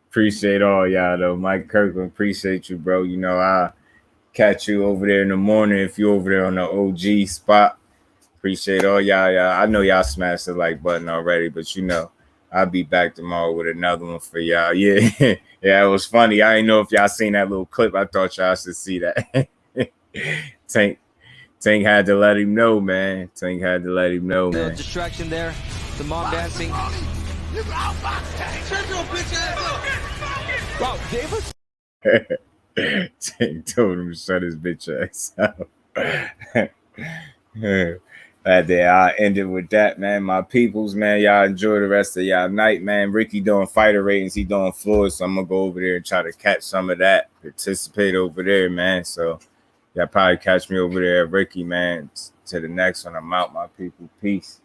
Appreciate all y'all, though. Mike Kirkland, appreciate you, bro. I'll catch you over there in the morning if you're over there on the OG spot. Appreciate all y'all. I know y'all smashed the like button already, but I'll be back tomorrow with another one for y'all. Yeah, yeah, it was funny. I didn't know if y'all seen that little clip. I thought y'all should see that. Tank had to let him know, man. Tank had to let him know, man. Distraction there. The mom dancing. Wow, Davis. Tank told him to shut his bitch ass up. I'll end it with that, man. My peoples, man, y'all enjoy the rest of y'all night, man. Ricky doing fighter ratings, he doing Floyd, so I'm gonna go over there and try to catch some of that, participate over there, man. So y'all probably catch me over there at Ricky, man. To the next one, I'm out, my people. Peace.